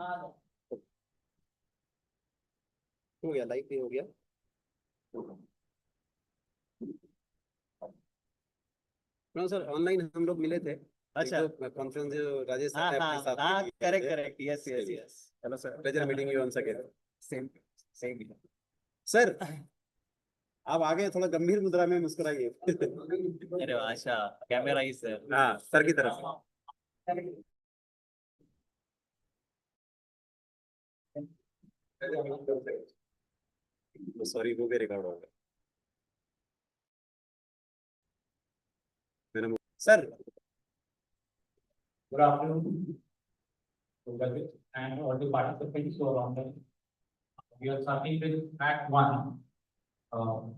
हो गया, लाइव भी हो गया। सर ऑनलाइन हम लोग मिले थे। अच्छा, कॉन्फ्रेंस जो राजेश हाँ सर ने हाँ अपने साथ हाँ, में किए करेक्ट थे। Correct, yes yes yes. चलो sir, pleasure meeting you once again. Same same. Sir आप आगे थोड़ा गंभीर मुद्रा में मुस्कुराइए। अरे वाह, अच्छा, कैमरा इस सर। हाँ, सर की तरफ। सॉरी, वो भी रिकॉर्ड होगा मेरा sir. Good afternoon, and all the participants who are online. We are starting with Act 1,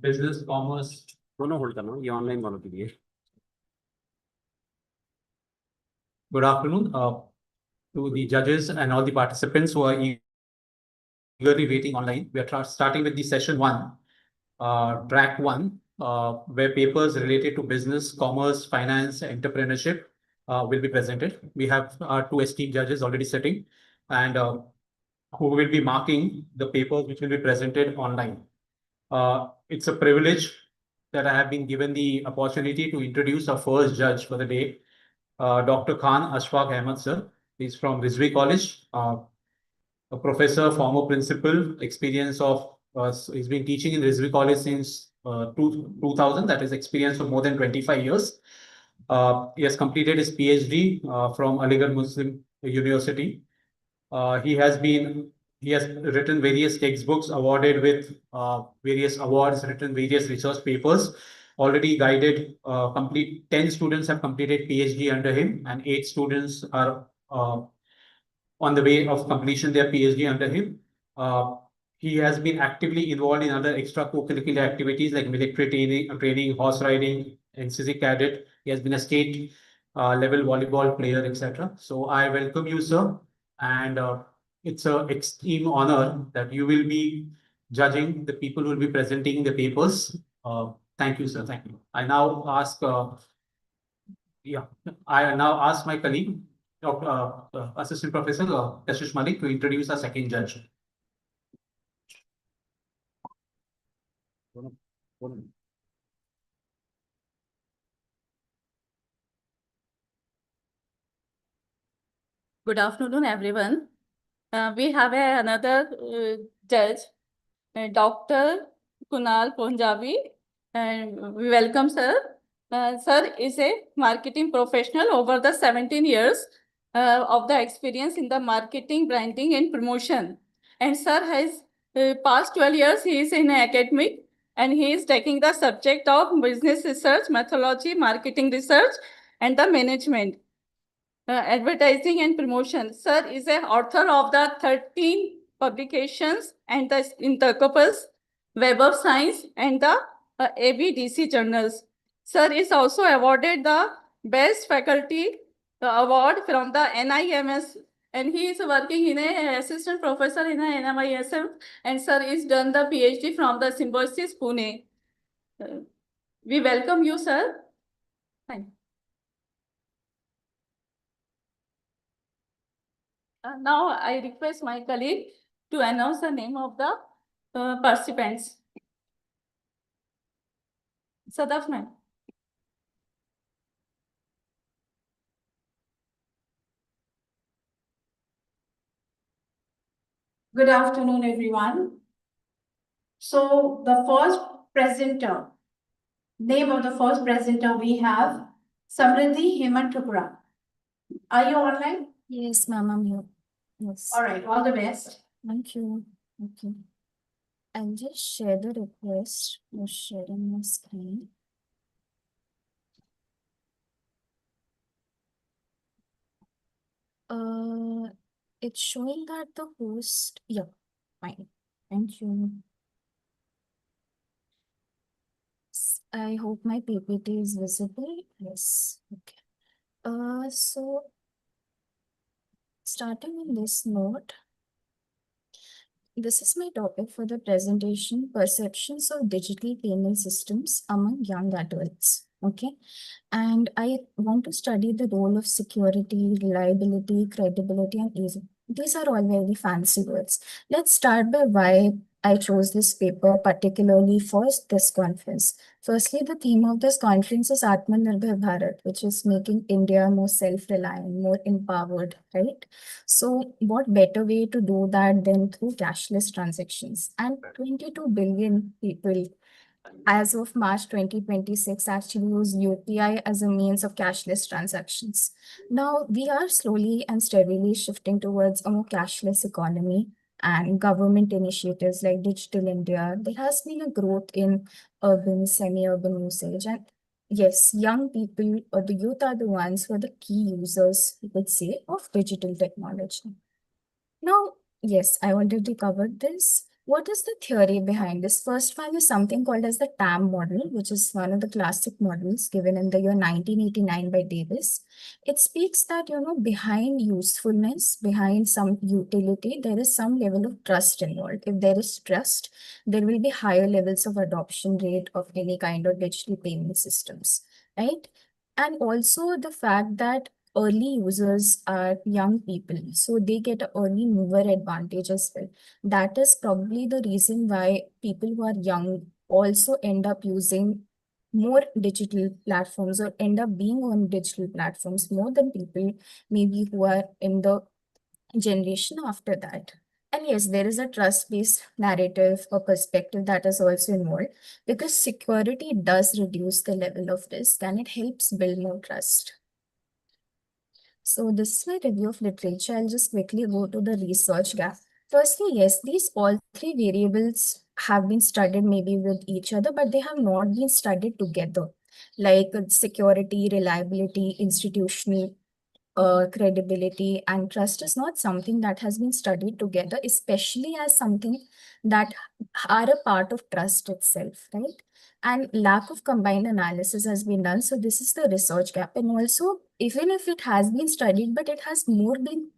Business Commerce. दोनों होल्ड करना, ये ऑनलाइन वालों के लिए। Good afternoon to the judges and all the participants who are eagerly waiting online. We are starting with the session 1, track 1, where papers related to business, commerce, finance, entrepreneurship will be presented. We have our two esteemed judges already sitting, and who will be marking the papers which will be presented online. It's a privilege that I have been given the opportunity to introduce our first judge for the day, Dr. Khan Ashfaq Ahmed sir. He's from Rizvi College, a professor, former principal, experience of, he's been teaching in Rizvi College since 2000, that is experience of more than 25 years. He has completed his PhD from Aligarh Muslim University. He has written various textbooks, awarded with various awards, written various research papers, already guided, 10 students have completed PhD under him, and 8 students are on the way of completion their PhD under him. He has been actively involved in other extracurricular activities like military training, horse riding, NCC cadet. He has been a state level volleyball player, etc. So I welcome you, sir, and it's an extreme honor that you will be judging the people who will be presenting the papers. Thank you, sir. Thank you. I now ask my colleague, Dr. Assistant Professor Kashish Malik, to introduce our second judge. Good afternoon, everyone. We have another judge, Dr. Kunal Punjabi, and we welcome sir. Sir is a marketing professional over the 17 years of the experience in the marketing, branding, and promotion. And sir has past 12 years he is in academic, and he is taking the subject of business research, methodology, marketing research, and the management. Advertising and promotion. Sir is a author of the 13 publications and the Intercopus, Web of Science, and the ABDC journals. Sir is also awarded the Best Faculty Award from the NIMS, and he is working in a assistant professor in a NIMSM, and sir is done the PhD from the Symbiosis Pune. We welcome you, sir. Thank you. Now I request my colleague to announce the name of the participants. Sadaf ma'am. Good afternoon, everyone. So the first presenter, name of the first presenter we have Samriddhi Hemant Tripura. Are you online? Yes, ma'am, I'm here. Yes. All right, all the best. Thank you. Okay. I'll just share the request for sharing my screen. It's showing that the host, yeah, fine. Thank you. I hope my PPT is visible. Yes. Okay. So starting on this note, this is my topic for the presentation, perceptions of digital payment systems among young adults. Okay. And I want to study the role of security, reliability, credibility, and These are all very fancy words. Let's start by why I chose this paper particularly for this conference. Firstly, the theme of this conference is Atmanirbhar Bharat, which is making India more self-reliant, more empowered, right? So what better way to do that than through cashless transactions? And 22 billion people as of March 2026 actually use UPI as a means of cashless transactions. Now, we are slowly and steadily shifting towards a more cashless economy and government initiatives like Digital India. There has been a growth in urban, semi-urban usage. And yes, young people or the youth are the ones who are the key users, you could say, of digital technology. Now, yes, I already covered this. What is the theory behind this? First one is something called as the TAM model, which is one of the classic models given in the year 1989 by Davis. It speaks that, behind usefulness, behind some utility, there is some level of trust involved. If there is trust, there will be higher levels of adoption rate of any kind of digital payment systems, right? And also the fact that early users are young people, so they get an early mover advantage as well. That is probably the reason why people who are young also end up using more digital platforms or end up being on digital platforms more than people maybe who are in the generation after that. And yes, there is a trust-based narrative or perspective that is also involved because security does reduce the level of risk and it helps build more trust. So this is my review of literature. I'll just quickly go to the research gap. Firstly, yes, these all three variables have been studied maybe with each other, but they have not been studied together. Like security, reliability, institutional credibility, and trust is not something that has been studied together, especially as something that are a part of trust itself, right? And lack of combined analysis has been done. So this is the research gap. And also, even if it has been studied, but it has more been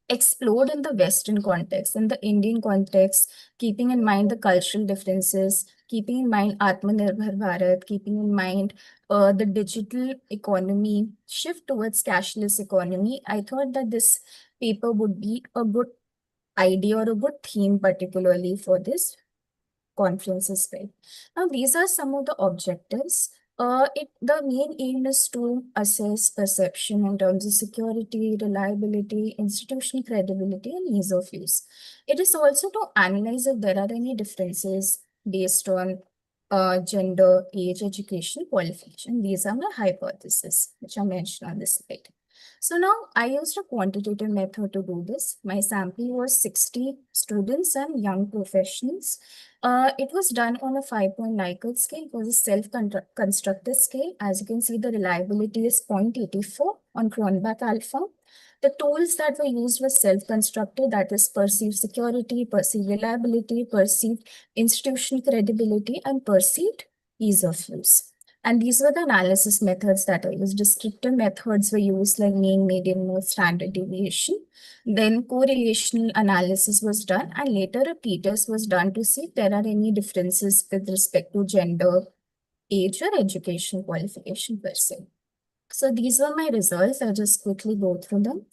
explored in the Western context, in the Indian context, keeping in mind the cultural differences, keeping in mind Atmanirbhar Bharat, keeping in mind the digital economy, shift towards cashless economy. I thought that this paper would be a good idea or a good theme, particularly for this conference as well. Now, these are some of the objectives. The main aim is to assess perception in terms of security, reliability, institutional credibility, and ease of use. It is also to analyze if there are any differences based on gender, age, education, qualification. These are my hypotheses, which are mentioned on this slide. So now I used a quantitative method to do this. My sample was 60 students and young professionals. It was done on a 5-point Likert scale. It was a self-constructed scale. As you can see, the reliability is 0.84 on Cronbach alpha. The tools that were used were self-constructed, that is perceived security, perceived reliability, perceived institutional credibility, and perceived ease of use. And these were the analysis methods that I used. Descriptive methods were used like mean, median, mode, standard deviation. Then correlational analysis was done, and later a t-test was done to see if there are any differences with respect to gender, age, or education qualification per se. So these were my results. I'll just quickly go through them.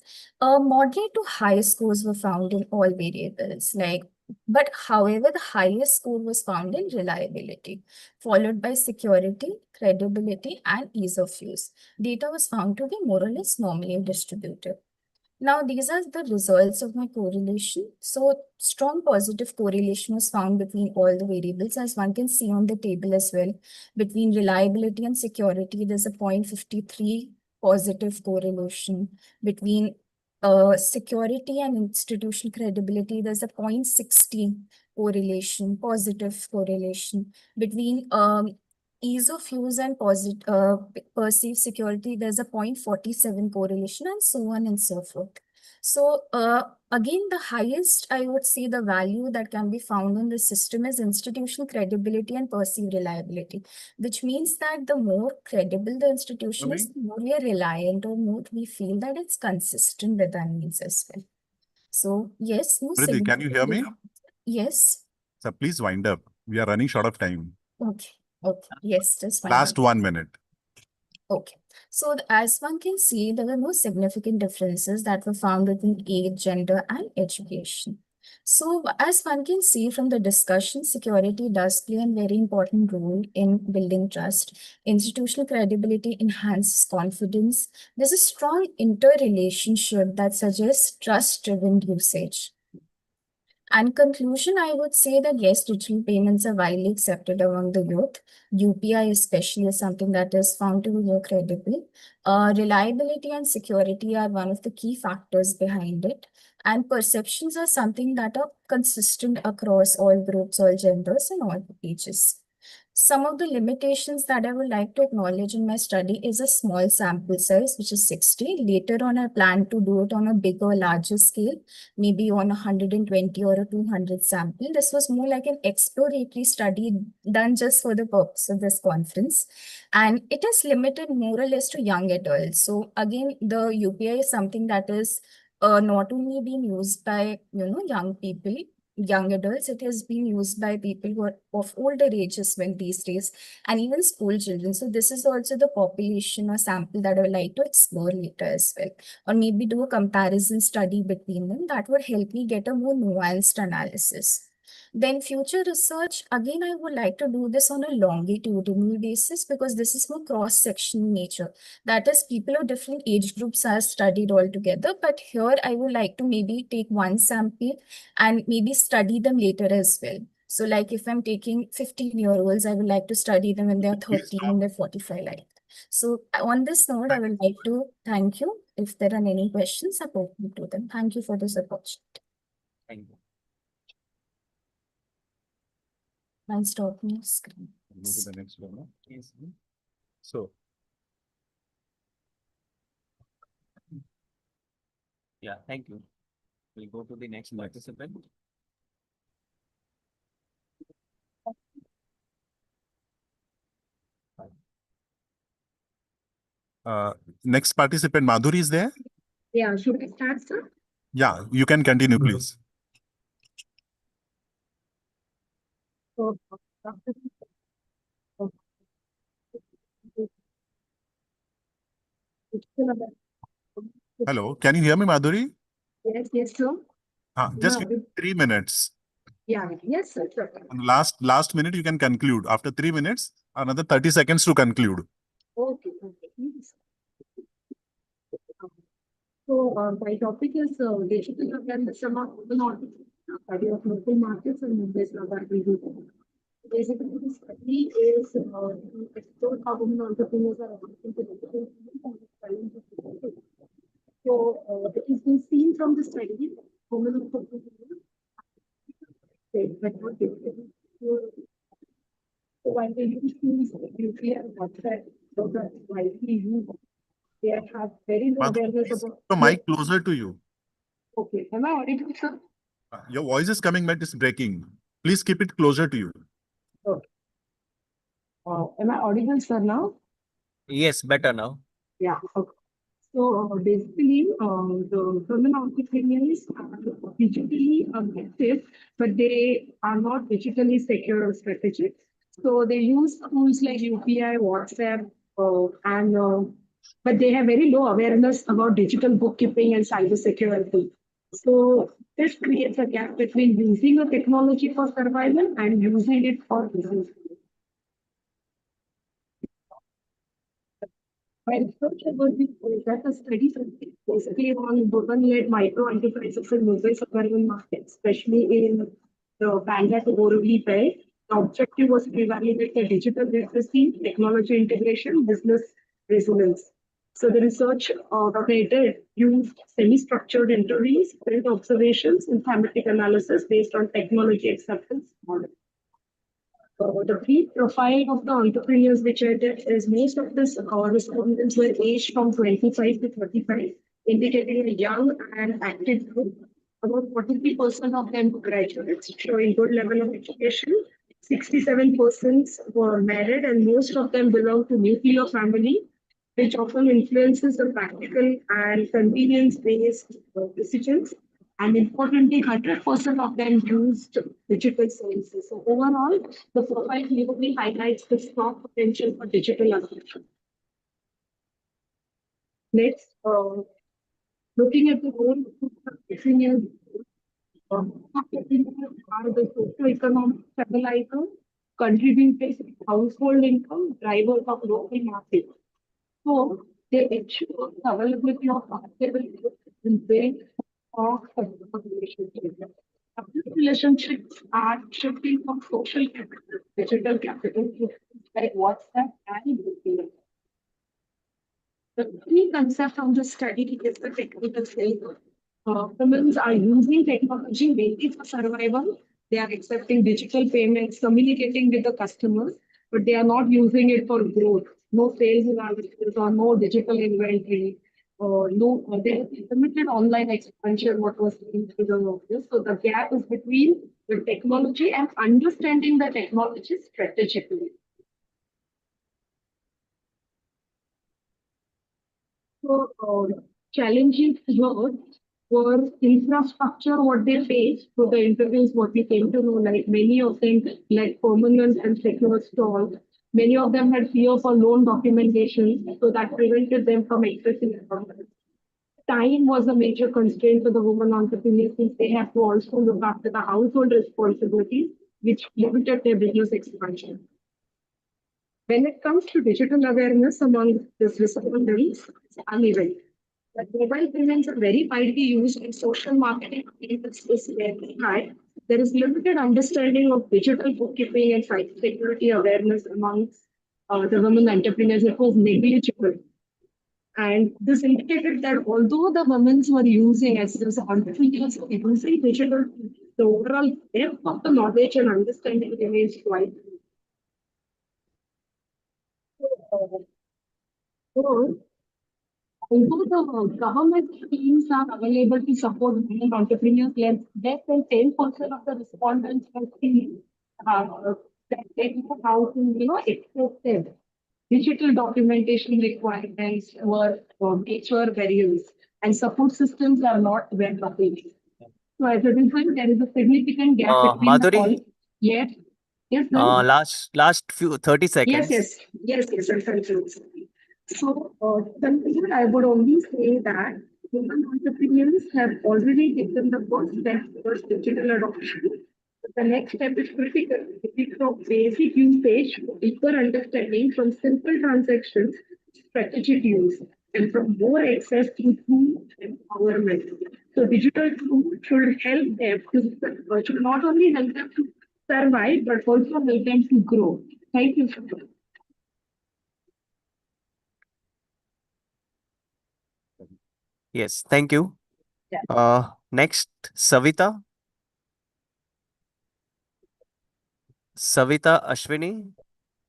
Moderate to high scores were found in all variables, but however, the highest score was found in reliability, followed by security, credibility, and ease of use. Data was found to be more or less normally distributed. Now, these are the results of my correlation. So, strong positive correlation was found between all the variables, as one can see on the table as well. Between reliability and security, there's a 0.53 positive correlation. Between security and institutional credibility, there's a 0.60 correlation, positive correlation. Between ease of use and perceived security, there's a 0.47 correlation, and so on and so forth. So again, the highest, I would say, the value that can be found in the system is institutional credibility and perceived reliability, which means that the more credible the institution is, the more we are reliant or more we feel that it's consistent with our needs as well. So yes, Riddhi, can you hear me? Yes. So please wind up. We are running short of time. Okay. Okay. Yes, just fine. Last 1 minute. Okay. So as one can see, there were no significant differences that were found between age, gender, and education. So as one can see from the discussion, security does play a very important role in building trust. Institutional credibility enhances confidence. There's a strong interrelationship that suggests trust-driven usage. And conclusion, I would say that yes, digital payments are widely accepted among the youth. UPI especially is something that is found to be more credible. Reliability and security are one of the key factors behind it. And perceptions are something that are consistent across all groups, all genders, and all ages. Some of the limitations that I would like to acknowledge in my study is a small sample size, which is 60. Later on, I plan to do it on a bigger, larger scale, maybe on 120 or a 200 sample. This was more like an exploratory study done just for the purpose of this conference. And it is limited more or less to young adults. So again, the UPI is something that is not only being used by young people, young adults, it has been used by people who are of older ages when these days, and even school children. So this is also the population or sample that I would like to explore later as well, or maybe do a comparison study between them that would help me get a more nuanced analysis. Then future research, again, I would like to do this on a longitudinal basis because this is more cross-sectional nature. That is, people of different age groups are studied all together. But here I would like to maybe take one sample and maybe study them later as well. So like if I'm taking 15-year-olds, I would like to study them when they're 30, when they're 45, like that. So on this note, I would like to thank you. If there are any questions, I'm open to them. Thank you for this opportunity. Thank you. I'll stop my screen. Go to the next one. No? Yes. So, Yeah, thank you. We'll go to the next participant. next participant, Madhuri is there? Yeah, should we start, sir? Yeah, you can continue, please. So, Hello, can you hear me, Madhuri? yes, sir. Just No, give me 3 minutes. Yeah, yes, sir. Sure. And last minute, you can conclude. After 3 minutes, another 30 seconds to conclude. Okay. Yes. So, my topic is digital awareness among study of local markets and Mumbai's urban region. Basically, the study is to explore how women entrepreneurs are adapting to digital and the challenges of it. So, it has been seen from the study, women entrepreneurs but not digitally. So, while they use tools like UPI and WhatsApp, those are widely used. They have very low Madhuri, awareness please about. keep the mic closer to you. Okay, am I audible, sir? Your voice is coming, but it's breaking. Please keep it closer to you. Okay. Am I audible, sir, now? Yes, better now. Yeah. Okay. So basically, the women entrepreneurs are digitally active, but they are not digitally secure or strategic. So they use tools like UPI, WhatsApp, but they have very low awareness about digital bookkeeping and cyber security. So this creates a gap between using a technology for survival and using it for business. My research about this is that a study basically on women-led micro enterprises in Mumbai suburban market, especially in the Bandra to Borivali belt. The objective was to evaluate the digital literacy, technology integration, business resilience. So the research created used semi-structured interviews, field observations, and thematic analysis based on technology acceptance model. The brief profile of the entrepreneurs which I did is most of this respondents were aged from 25 to 35, indicating a young and active group. About 43% of them were graduates, showing good level of education. 67% were married, and most of them belong to nuclear family, which often influences the practical and convenience-based decisions. And importantly, 100% of them used digital services. So overall, the profile clearly highlights the strong potential for digital adoption. Next, looking at the role of seniors, are the socio-economic stabilizer, contributing to household income, drivers of local market. So they ensure the availability of affordable and build of relationships. These relationships are shifting from social capital, digital capital, to like WhatsApp and email. The key concept of the study is the technical state. Women are using technology mainly for survival. They are accepting digital payments, communicating with the customers, but they are not using it for growth. No sales analysis or no digital inventory. No, there is limited online expansion. What was seen through the office. So the gap is between the technology and understanding the technology strategically. So, challenges here were infrastructure, what they faced. So the interviews, what we came to know, like many of them, like permanent and secure stalls. Many of them had fear for loan documentation, so that prevented them from accessing the time was a major constraint for the women entrepreneurs since they have to also look after the household responsibilities, which limited their business expansion. When it comes to digital awareness among this respondents, it's uneven. But mobile payments are very widely used in social marketing is very high. There is limited understanding of digital bookkeeping and cybersecurity awareness amongst the women entrepreneurs. It was negligible. And this indicated that although the women were using, as there was entrepreneurs using digital, the overall depth of the knowledge and understanding remains quite. So, although the government schemes are available to support women entrepreneurs, less than 10% of the respondents have seen that they know how to, accept them. Digital documentation requirements were nature barriers, and support systems are not well documented. So as a result, there is a significant gap between the Madhuri, all. Yes, yes, sir. last few 30 Yes, seconds. yes, I'll conclude. So, to conclude, I would only say that women entrepreneurs have already taken the first step towards digital adoption. The next step is critical. It is from basic usage to deeper understanding, from simple transactions, strategic use, and from more access to tool empowerment. So, digital tools should help them to should not only help them to survive, but also help them to grow. Thank you so much. Yes, thank you. Yeah. Next, Savita. Savita Ashwini,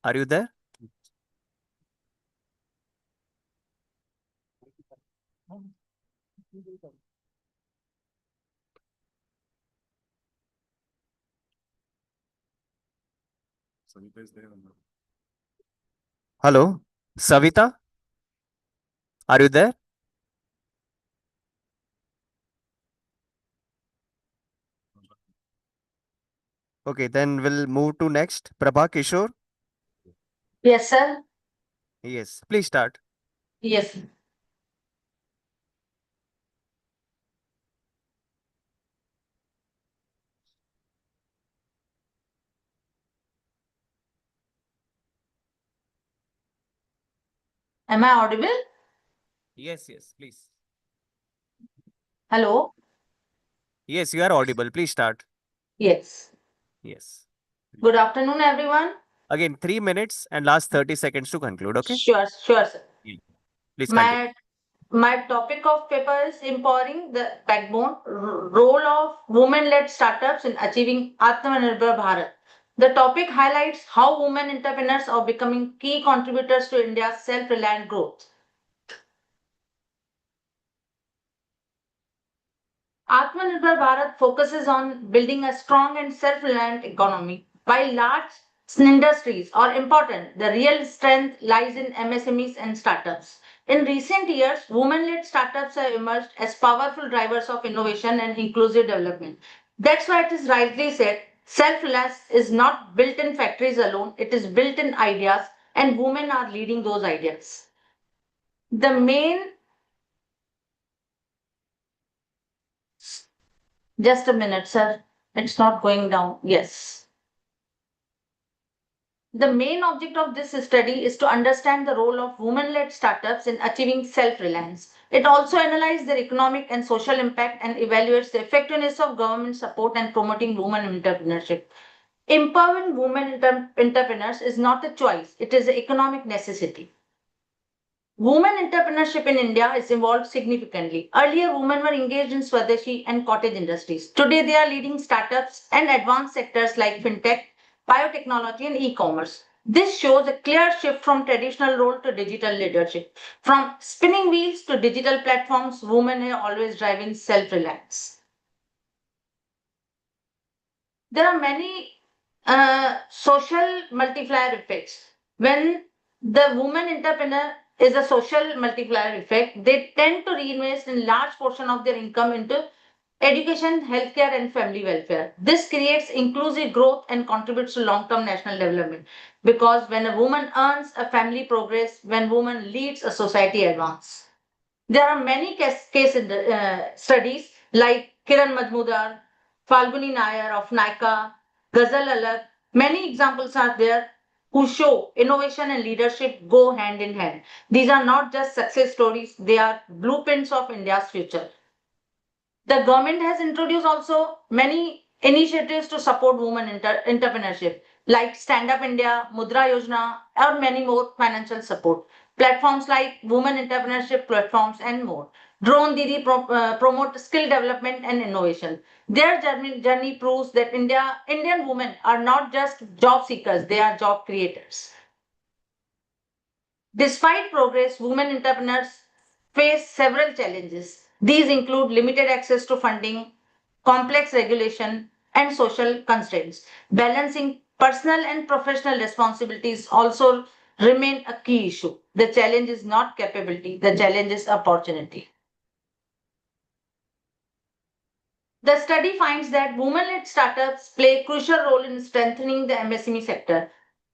are you there? Hello, Savita, are you there? Okay, then we'll move to next. Prabha Kishore. Yes, sir. Yes, please start. Yes. Am I audible? Yes, please. Hello? Yes, you are audible. Please start. Yes. Yes. Good afternoon, everyone. Again, 3 minutes and last 30 seconds to conclude. Okay. Sure, sir. Yeah. Please continue. My topic of paper is empowering the backbone role of women-led startups in achieving Atmanirbhar Bharat. The topic highlights how women entrepreneurs are becoming key contributors to India's self-reliant growth. Atmanirbhar Bharat focuses on building a strong and self-reliant economy. While large industries are important, the real strength lies in MSMEs and startups. In recent years, women-led startups have emerged as powerful drivers of innovation and inclusive development. That's why it is rightly said, self-reliance is not built in factories alone, it is built in ideas, and women are leading those ideas. The main Just a minute, sir. It's not going down. Yes. The main object of this study is to understand the role of women-led startups in achieving self-reliance. It also analyzes their economic and social impact and evaluates the effectiveness of government support and promoting women entrepreneurship. Empowering women entrepreneurs is not a choice, it is an economic necessity. Women entrepreneurship in India has evolved significantly. Earlier, women were engaged in Swadeshi and cottage industries. Today, they are leading startups and advanced sectors like fintech, biotechnology, and e-commerce. This shows a clear shift from traditional role to digital leadership. From spinning wheels to digital platforms, women are always driving self-reliance. There are many social multiplier effects. When the woman entrepreneur is a social multiplier effect, they tend to reinvest in large portion of their income into education, healthcare, and family welfare. This creates inclusive growth and contributes to long-term national development. Because when a woman earns, a family progress. When woman leads, a society advance. There are many case studies like Kiran Majmudar, Falguni Nair of Nika, Ghazal Alag. Many examples are there who show innovation and leadership go hand in hand. These are not just success stories, they are blueprints of India's future. The government has introduced also many initiatives to support women entrepreneurship, like Stand Up India, Mudra Yojana, or many more financial support. Platforms like Women Entrepreneurship Platforms and more. Drone Didi promote skill development and innovation. Their journey proves that Indian women are not just job seekers, they are job creators. Despite progress, women entrepreneurs face several challenges. These include limited access to funding, complex regulation, and social constraints. Balancing personal and professional responsibilities also remain a key issue. The challenge is not capability, the challenge is opportunity. The study finds that women-led startups play a crucial role in strengthening the MSME sector.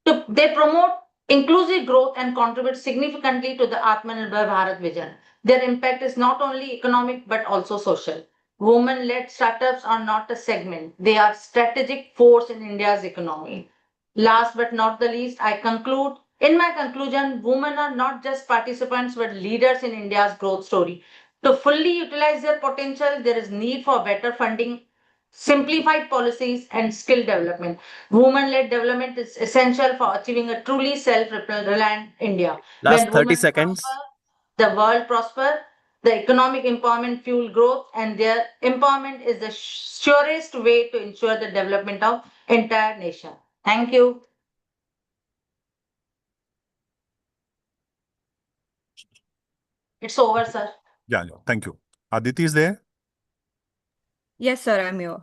They promote inclusive growth and contribute significantly to the Atmanirbhar Bharat vision. Their impact is not only economic but also social. Women-led startups are not a segment; they are strategic force in India's economy. Last but not the least, I conclude. In my conclusion, women are not just participants but leaders in India's growth story. To fully utilize their potential, there is need for better funding, simplified policies, and skill development. Women-led development is essential for achieving a truly self-reliant India. Last When 30 women seconds. prosper, the world prosper. The economic empowerment fuel growth, and their empowerment is the surest way to ensure the development of entire nation. Thank you. It's over, sir. Yeah, thank you. Aditi is there. Yes, sir, I'm here.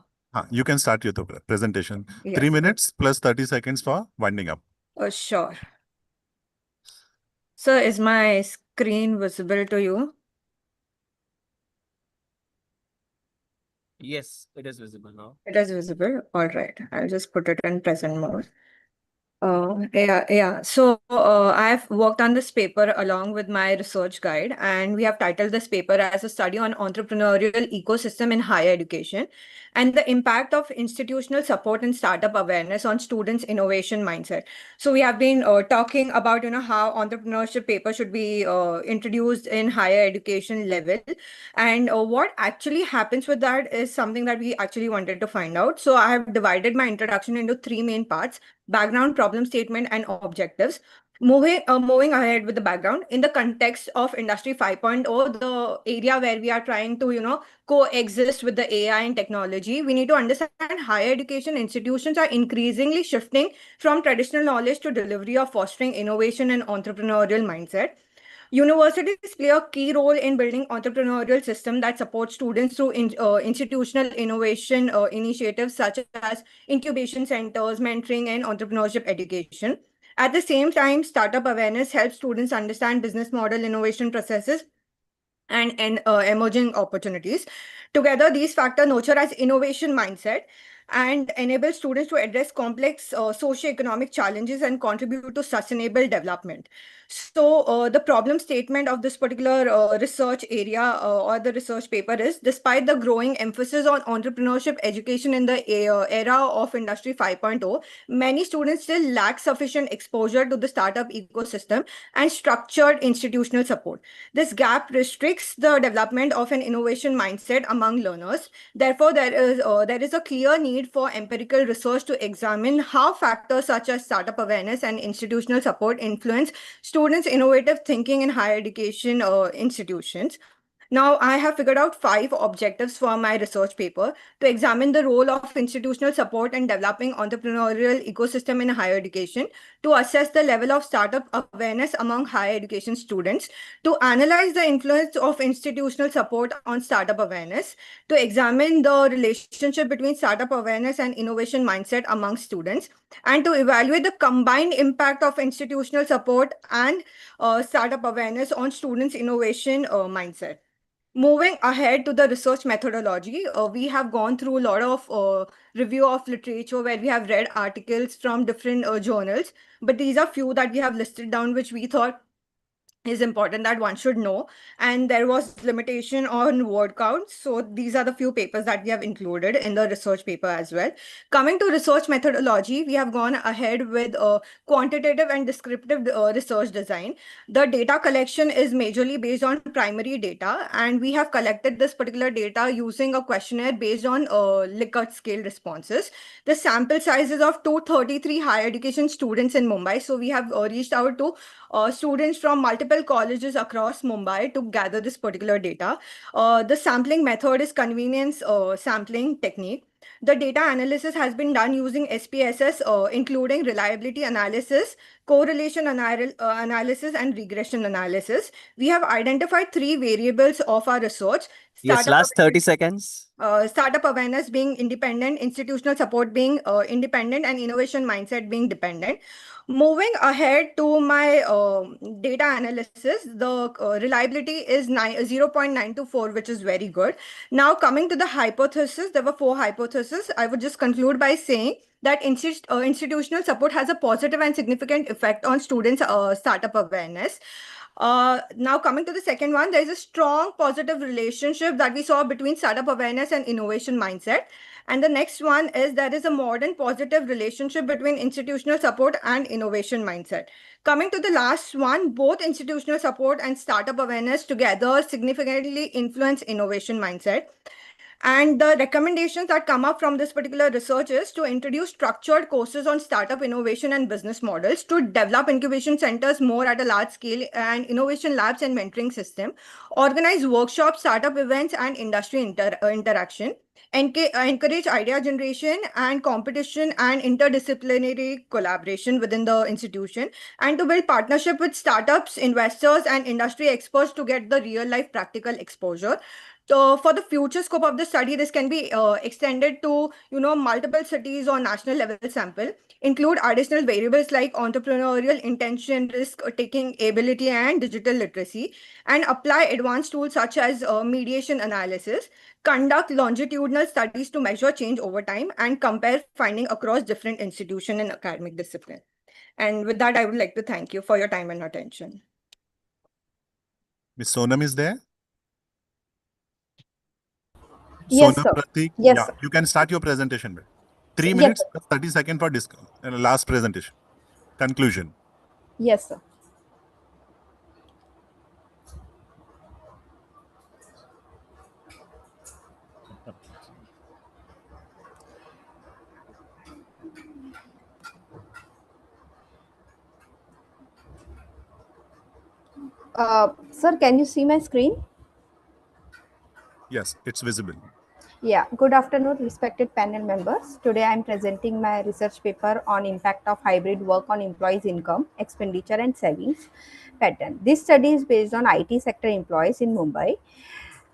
You can start your presentation. Yes. 3 minutes plus 30 seconds for winding up. Sure. Sir, is my screen visible to you? Yes, it is visible now. It is visible. All right. I'll just put it in present mode. Yeah. So I've worked on this paper along with my research guide, and we have titled this paper as a study on entrepreneurial ecosystem in higher education and the impact of institutional support and startup awareness on students' innovation mindset. So we have been talking about, how entrepreneurship paper should be introduced in higher education level, and what actually happens with that is something that we actually wanted to find out. So I have divided my introduction into three main parts: background, problem statement, and objectives. Moving ahead with the background, in the context of Industry 5.0, the area where we are trying to, coexist with the AI and technology, we need to understand higher education institutions are increasingly shifting from traditional knowledge to delivery of fostering innovation and entrepreneurial mindset. Universities play a key role in building entrepreneurial system that supports students through institutional innovation initiatives such as incubation centers, mentoring, and entrepreneurship education. At the same time, startup awareness helps students understand business model innovation processes and emerging opportunities. Together, these factors nurture as innovation mindset. and enable students to address complex socioeconomic challenges and contribute to sustainable development. So the problem statement of this particular research area or the research paper is, despite the growing emphasis on entrepreneurship education in the era of Industry 5.0, many students still lack sufficient exposure to the startup ecosystem and structured institutional support. This gap restricts the development of an innovation mindset among learners. Therefore, there is a clear need for empirical research to examine how factors such as startup awareness and institutional support influence students' innovative thinking in higher education institutions. Now, I have figured out 5 objectives for my research paper to examine the role of institutional support in developing entrepreneurial ecosystem in higher education, to assess the level of startup awareness among higher education students, to analyze the influence of institutional support on startup awareness, to examine the relationship between startup awareness and innovation mindset among students, and to evaluate the combined impact of institutional support and startup awareness on students' innovation mindset. Moving ahead to the research methodology, we have gone through a lot of review of literature where we have read articles from different journals, but these are few that we have listed down which we thought is important that one should know, and there was limitation on word count, so these are the few papers that we have included in the research paper as well. Coming to research methodology, we have gone ahead with quantitative and descriptive research design. The data collection is majorly based on primary data, and we have collected this particular data using a questionnaire based on Likert scale responses. The sample size is of 233 higher education students in Mumbai, so we have reached out to students from multiple colleges across Mumbai to gather this particular data. The sampling method is convenience sampling technique. The data analysis has been done using SPSS, including reliability analysis, correlation analysis, and regression analysis. We have identified 3 variables of our research. Yes, last 30 seconds. Startup awareness being independent, institutional support being independent, and innovation mindset being dependent. Moving ahead to my data analysis, the reliability is 0.924, which is very good. Now, coming to the hypothesis, there were 4 hypotheses. I would just conclude by saying that institutional support has a positive and significant effect on students' startup awareness. Now, coming to the second one, there is a strong positive relationship that we saw between startup awareness and innovation mindset. And the next one is there is a modern positive relationship between institutional support and innovation mindset. Coming to the last one, both institutional support and startup awareness together significantly influence innovation mindset. And the recommendations that come up from this particular research is to introduce structured courses on startup innovation and business models, to develop incubation centers more at a large scale and innovation labs and mentoring system, organize workshops, startup events, and industry interaction, encourage idea generation and competition and interdisciplinary collaboration within the institution, and to build partnership with startups, investors, and industry experts to get the real life practical exposure. So for the future scope of the study, this can be extended to, multiple cities or national level sample, include additional variables like entrepreneurial intention, risk taking ability, and digital literacy, and apply advanced tools such as mediation analysis, conduct longitudinal studies to measure change over time, and compare finding across different institutions and academic discipline. And with that, I would like to thank you for your time and attention. Miss Sonam is there? Yes, Sonam sir. Pratik? Yes, Yeah, sir. you can start your presentation. Ma'am. 3 Yes, minutes, sir. plus 30 seconds for last presentation. Conclusion. Yes, sir. Sir, can you see my screen? Yes, it's visible. Yeah, good afternoon, respected panel members. Today I am presenting my research paper on impact of hybrid work on employees' income, expenditure, and savings pattern. This study is based on IT sector employees in Mumbai.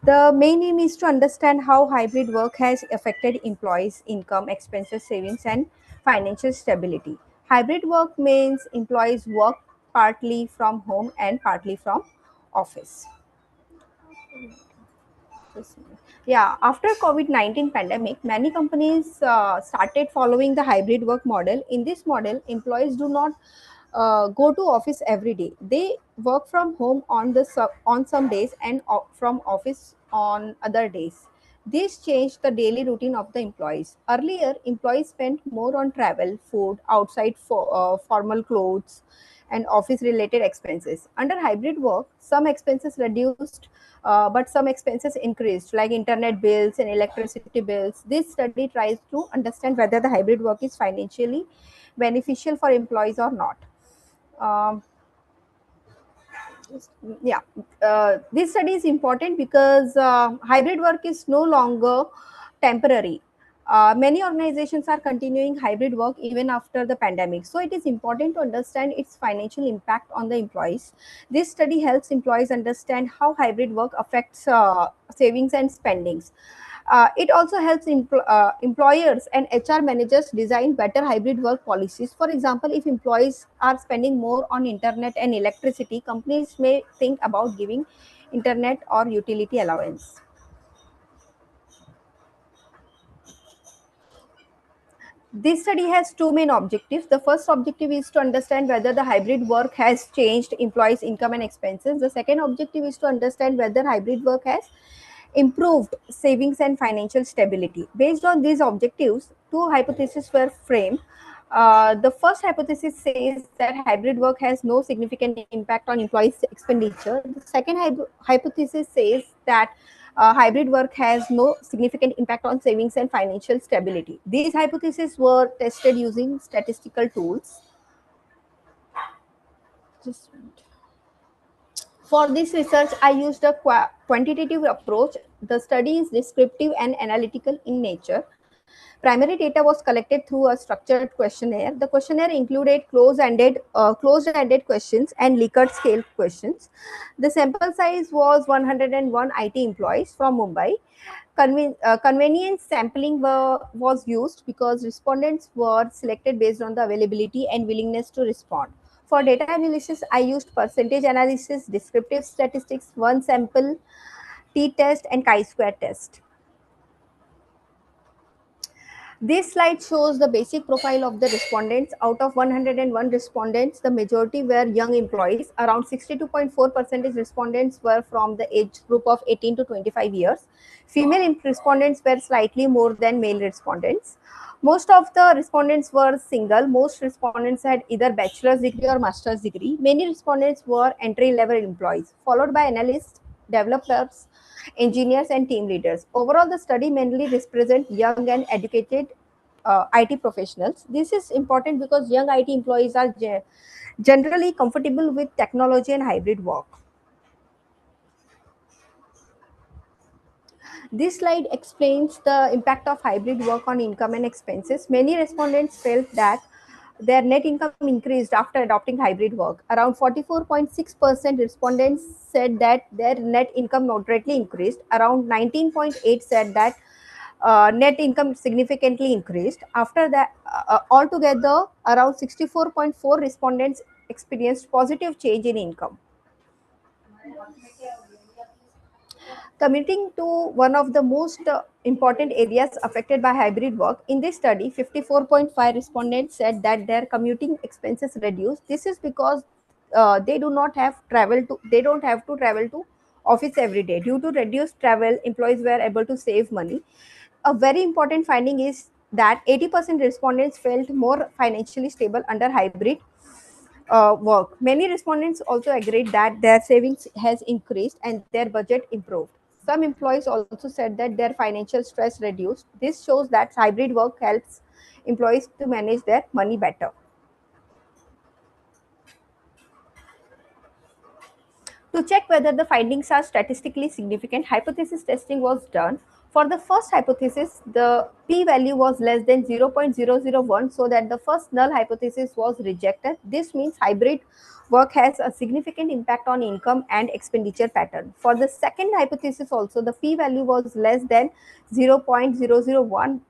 The main aim is to understand how hybrid work has affected employees' income, expenses, savings, and financial stability. Hybrid work means employees work partly from home and partly from office. Yeah, after COVID-19 pandemic, many companies started following the hybrid work model. In this model, employees do not go to office every day. They work from home on some days and from office on other days. This changed the daily routine of the employees. Earlier, employees spent more on travel, food, outside for formal clothes, and office-related expenses. Under hybrid work, some expenses reduced, but some expenses increased, like internet bills and electricity bills. This study tries to understand whether the hybrid work is financially beneficial for employees or not. Um, yeah, this study is important because hybrid work is no longer temporary. Many organizations are continuing hybrid work even after the pandemic, so it is important to understand its financial impact on the employees. This study helps employees understand how hybrid work affects savings and spendings. It also helps employers and HR managers design better hybrid work policies. For example, if employees are spending more on internet and electricity, companies may think about giving internet or utility allowance. This study has two main objectives. The first objective is to understand whether the hybrid work has changed employees' income and expenses. The second objective is to understand whether hybrid work has improved savings and financial stability. Based on these objectives, two hypotheses were framed. The first hypothesis says that hybrid work has no significant impact on employees' expenditure. The second hypothesis says that hybrid work has no significant impact on savings and financial stability. These hypotheses were tested using statistical tools. Just a minute. For this research, I used a quantitative approach. The study is descriptive and analytical in nature. Primary data was collected through a structured questionnaire. The questionnaire included closed-ended questions and Likert scale questions. The sample size was 101 IT employees from Mumbai. Convenience sampling was used because respondents were selected based on the availability and willingness to respond. For data analysis, I used percentage analysis, descriptive statistics, one sample, t-test, and chi-square test. This slide shows the basic profile of the respondents. Out of 101 respondents, the majority were young employees. Around 62.4% respondents were from the age group of 18 to 25 years. Female respondents were slightly more than male respondents. Most of the respondents were single. Most respondents had either bachelor's degree or master's degree. Many respondents were entry-level employees, followed by analysts, developers, engineers, and team leaders. Overall, the study mainly represents young and educated IT professionals. This is important because young IT employees are generally comfortable with technology and hybrid work. This slide explains the impact of hybrid work on income and expenses. Many respondents felt that their net income increased after adopting hybrid work. Around 44.6% respondents said that their net income moderately increased. Around 19.8% said that net income significantly increased. After that, altogether, around 64.4 respondents experienced positive change in income. Coming to one of the most important areas affected by hybrid work, in this study, 54.5 respondents said that their commuting expenses reduced. This is because they don't have to travel to office every day. Due to reduced travel, employees were able to save money. A very important finding is that 80% respondents felt more financially stable under hybrid work. Many respondents also agreed that their savings has increased and their budget improved. Some employees also said that their financial stress reduced. This shows that hybrid work helps employees to manage their money better. To check whether the findings are statistically significant, hypothesis testing was done. For the first hypothesis, the p-value was less than 0.001, so that the first null hypothesis was rejected. This means hybrid work has a significant impact on income and expenditure pattern. For the second hypothesis also, the p-value was less than 0.001,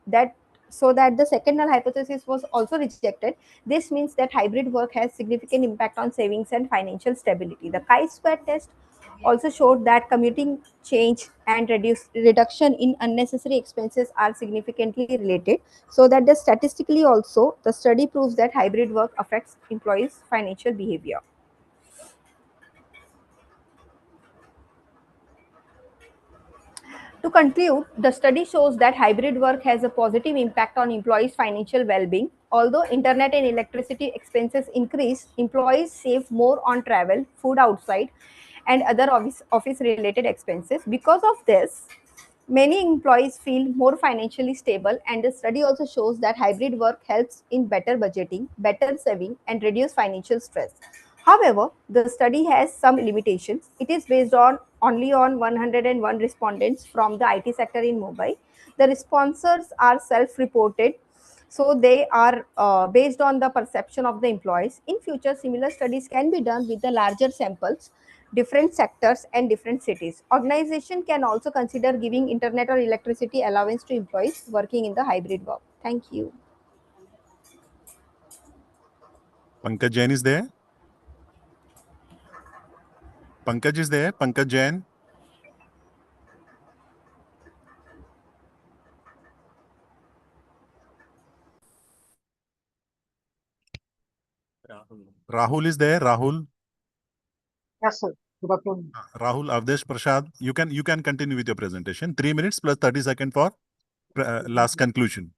so that the second null hypothesis was also rejected. This means that hybrid work has significant impact on savings and financial stability. The chi-square test also showed that commuting change and reduction in unnecessary expenses are significantly related, so that the statistically also the study proves that hybrid work affects employees' financial behavior. To conclude, the study shows that hybrid work has a positive impact on employees' financial well-being. Although internet and electricity expenses increase, employees save more on travel, food outside, and other office-related expenses. Because of this, many employees feel more financially stable, and the study also shows that hybrid work helps in better budgeting, better saving, and reduce financial stress. However, the study has some limitations. It is based on only on 101 respondents from the IT sector in Mumbai. The responses are self-reported, so they are based on the perception of the employees. In future, similar studies can be done with the larger samples, different sectors and different cities. Organization can also consider giving internet or electricity allowance to employees working in the hybrid work. Thank you. Pankaj Jain is there? Pankaj is there? Pankaj Jain? Rahul is there? Rahul? Yes, sir. Good afternoon. Rahul Avdesh Prasad, you can continue with your presentation. 3 minutes plus 30 seconds for last conclusion.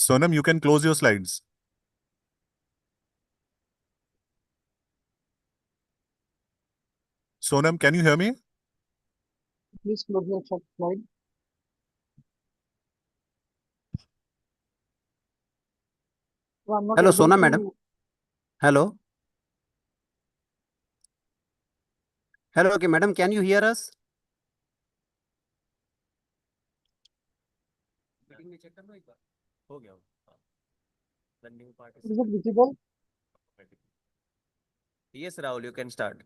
Sonam, you can close your slides. Sonam, can you hear me? Please close your slide. So I'm not Hello, able Sonam to- madam. Hello. Hello, okay, madam, can you hear us? Is it visible? Yes, Rahul, you can start.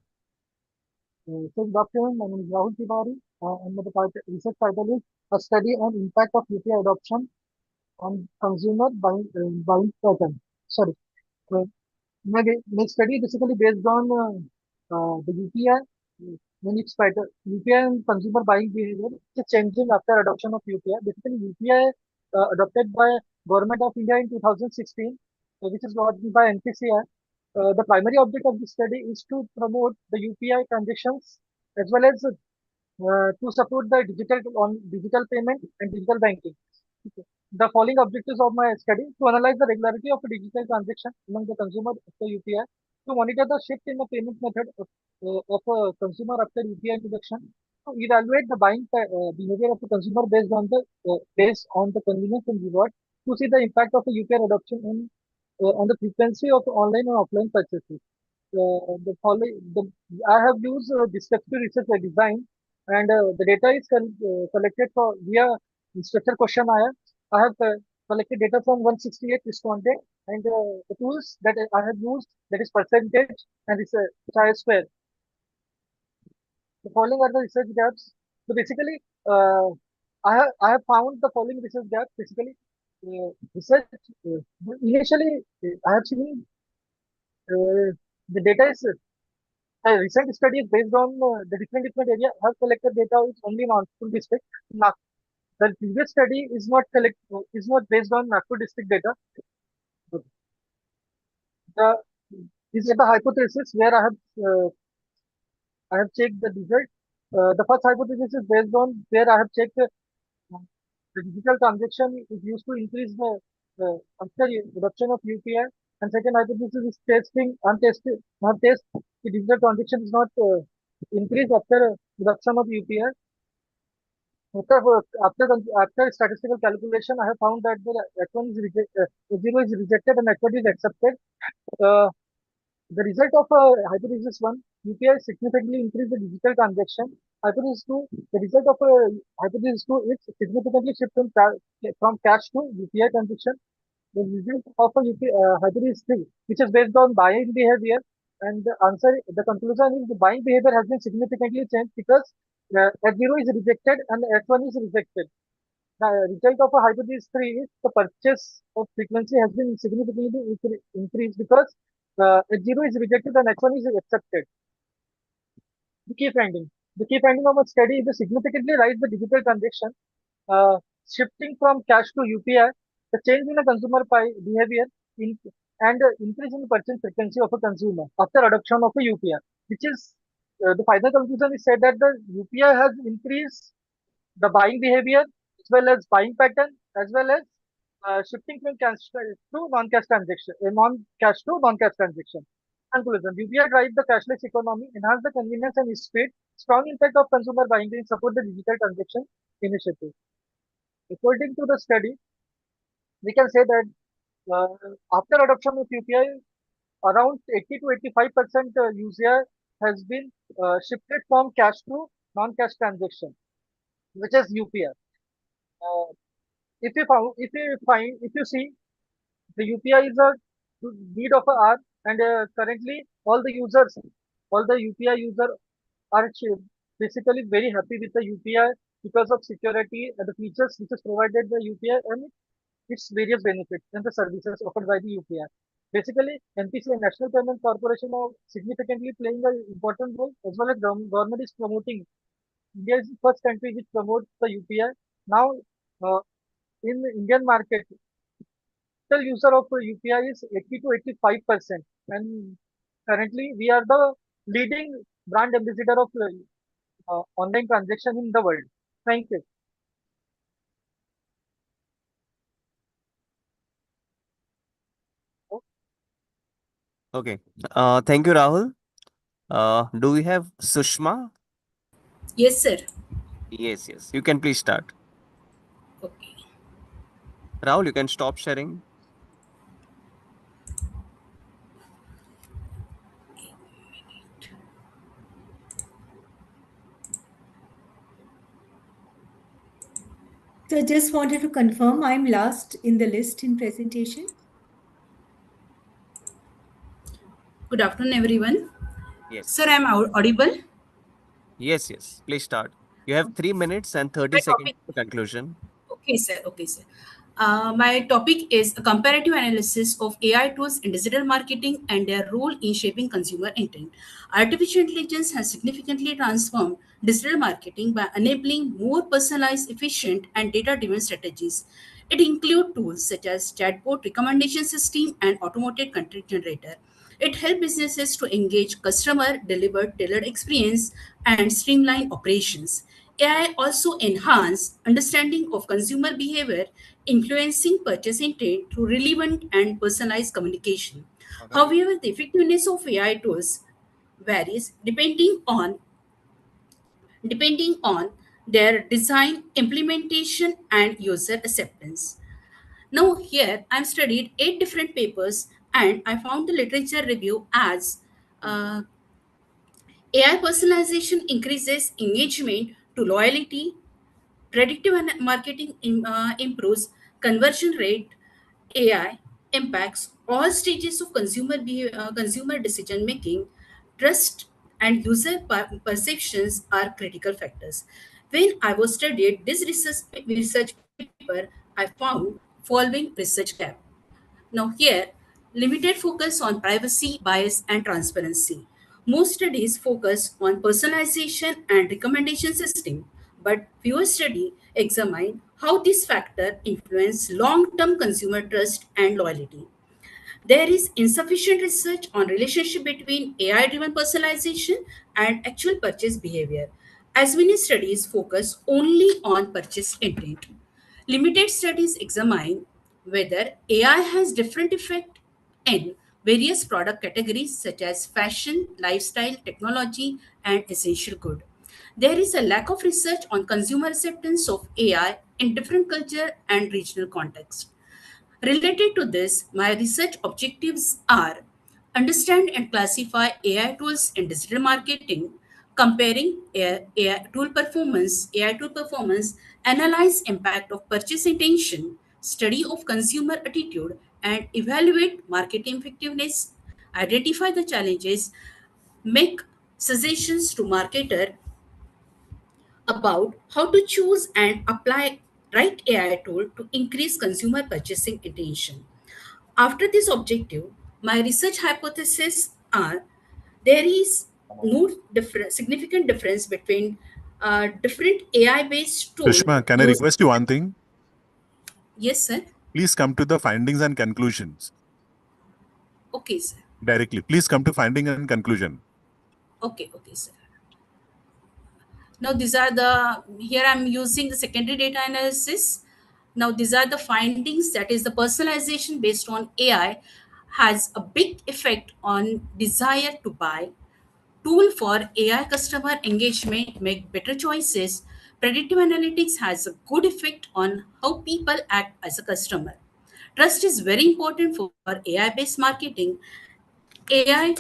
So good afternoon. My name is Rahul Tiwari. And the research title is A Study on Impact of UPI Adoption on Consumer Buying Pattern. Sorry. Uh, my study basically based on the UPI, when it's pattern, UPI and consumer buying behavior is changing after adoption of UPI. Basically, UPI adopted by Government of India in 2016, which is launched by NPCI. The primary object of this study is to promote the UPI transactions as well as to support the digital payment and digital banking. Okay. The following objectives of my study: to analyze the regularity of a digital transaction among the consumer after UPI, to monitor the shift in the payment method of a consumer after UPI introduction, to evaluate the buying behavior of the consumer based on the convenience and reward, to see the impact of the UPI adoption on the frequency of online and offline purchases. The following, I have used descriptive research design, and the data is collected via structure questionnaire. I have collected data from 168 respondents, and the tools that I have used, that is percentage and chi-square. The following are the research gaps. So basically, I have found the following research gaps. Basically, research initially I have seen the data is a recent study is based on the different area have collected data is only in Nagpur district. The previous study is not based on Nagpur district data. The These are the hypothesis where I have checked the result. The first hypothesis is based on where I have checked the digital transaction is used to increase the after adoption of UPI. And second hypothesis is not test the digital transaction is not increased after adoption of UPI. After statistical calculation, I have found that the H1 is H0 is rejected and H1 is accepted. Uh, the result of hypothesis 1, UPI significantly increased the digital transaction. Hypothesis 2, the result of hypothesis 2 is significantly shift from cash to UPI transaction. The result of a hybrid is 3, which is based on buying behavior. And the conclusion is the buying behavior has been significantly changed because H0 is rejected and H1 is rejected. The result of a hybrid is 3 is the purchase of frequency has been significantly increased because H0 is rejected and H1 is accepted. The key finding. The key finding of a study is to significantly rise the digital transaction, shifting from cash to UPI, the change in the consumer behavior, in, and increase in purchase frequency of a consumer after adoption of a UPI, which is the final conclusion is said that the UPI has increased the buying behavior as well as buying pattern as well as shifting from cash to non-cash transaction, non-cash to non-cash transaction. Conclusion: UPI drive the cashless economy, enhance the convenience and speed, strong impact of consumer buying and support the digital transaction initiative. According to the study, we can say that after adoption of UPI, around 80 to 85% user has been shifted from cash to non-cash transaction, which is UPI. If you see, the UPI is a need of a hour, and currently all the UPI user are basically very happy with the UPI because of security and the features which is provided by UPI and its various benefits and the services offered by the UPI. Basically, NPC, National Payment Corporation, are significantly playing an important role, as well as government is promoting. India is the first country which promotes the UPI. Now, uh, in the Indian market, total user of UPI is 80 to 85%, and currently we are the leading brand ambassador of online transaction in the world. Thank you. Okay. Thank you, Rahul. Do we have Sushma? Yes, sir. Yes, yes. You can please start. Okay. Rahul, you can stop sharing. So I just wanted to confirm I'm last in the list in presentation. Good afternoon, everyone. Yes. Sir, I'm audible? Yes, yes. Please start. You have 3 minutes and 30 My seconds topic. for conclusion. Okay, sir. Okay, sir. My topic is a comparative analysis of AI tools in digital marketing and their role in shaping consumer intent. Artificial intelligence has significantly transformed digital marketing by enabling more personalized, efficient, and data-driven strategies. It includes tools such as chatbot recommendation system and automated content generator. It helps businesses to engage customer, deliver tailored experience, and streamline operations. AI also enhance understanding of consumer behavior, influencing purchase intent through relevant and personalized communication. However, the effectiveness of AI tools varies depending on their design, implementation, and user acceptance. Now, here I've studied 8 different papers and I found the literature review as uh, AI personalization increases engagement to loyalty, predictive marketing improves conversion rate, AI impacts all stages of consumer decision making, trust and user perceptions are critical factors. When I was studied this research paper, I found following research gap. Now, here, limited focus on privacy, bias, and transparency. Most studies focus on personalization and recommendation system, but fewer studies examine how this factor influence long-term consumer trust and loyalty. There is insufficient research on relationship between AI-driven personalization and actual purchase behavior, as many studies focus only on purchase intent. Limited studies examine whether AI has different effect in various product categories such as fashion, lifestyle, technology, and essential good. There is a lack of research on consumer acceptance of AI in different culture and regional contexts. Related to this, my research objectives are understand and classify AI tools in digital marketing, comparing AI tool performance, analyze impact of purchase intention, study of consumer attitude, and evaluate marketing effectiveness, identify the challenges, make suggestions to marketer about how to choose and apply right AI tool to increase consumer purchasing intention. After this objective, my research hypotheses are there is no significant difference between different AI-based tools. Sushma, can I request you one thing? Yes, sir. Please come to the findings and conclusions Okay, sir. directly. Please come to finding and conclusion. Okay, sir. Now these are here I'm using the secondary data analysis. Now these are the findings, that is the personalization based on AI has a big effect on desire to buy. Tool for AI customer engagement make better choices. Predictive analytics has a good effect on how people act as a customer. Trust is very important for AI-based marketing. AI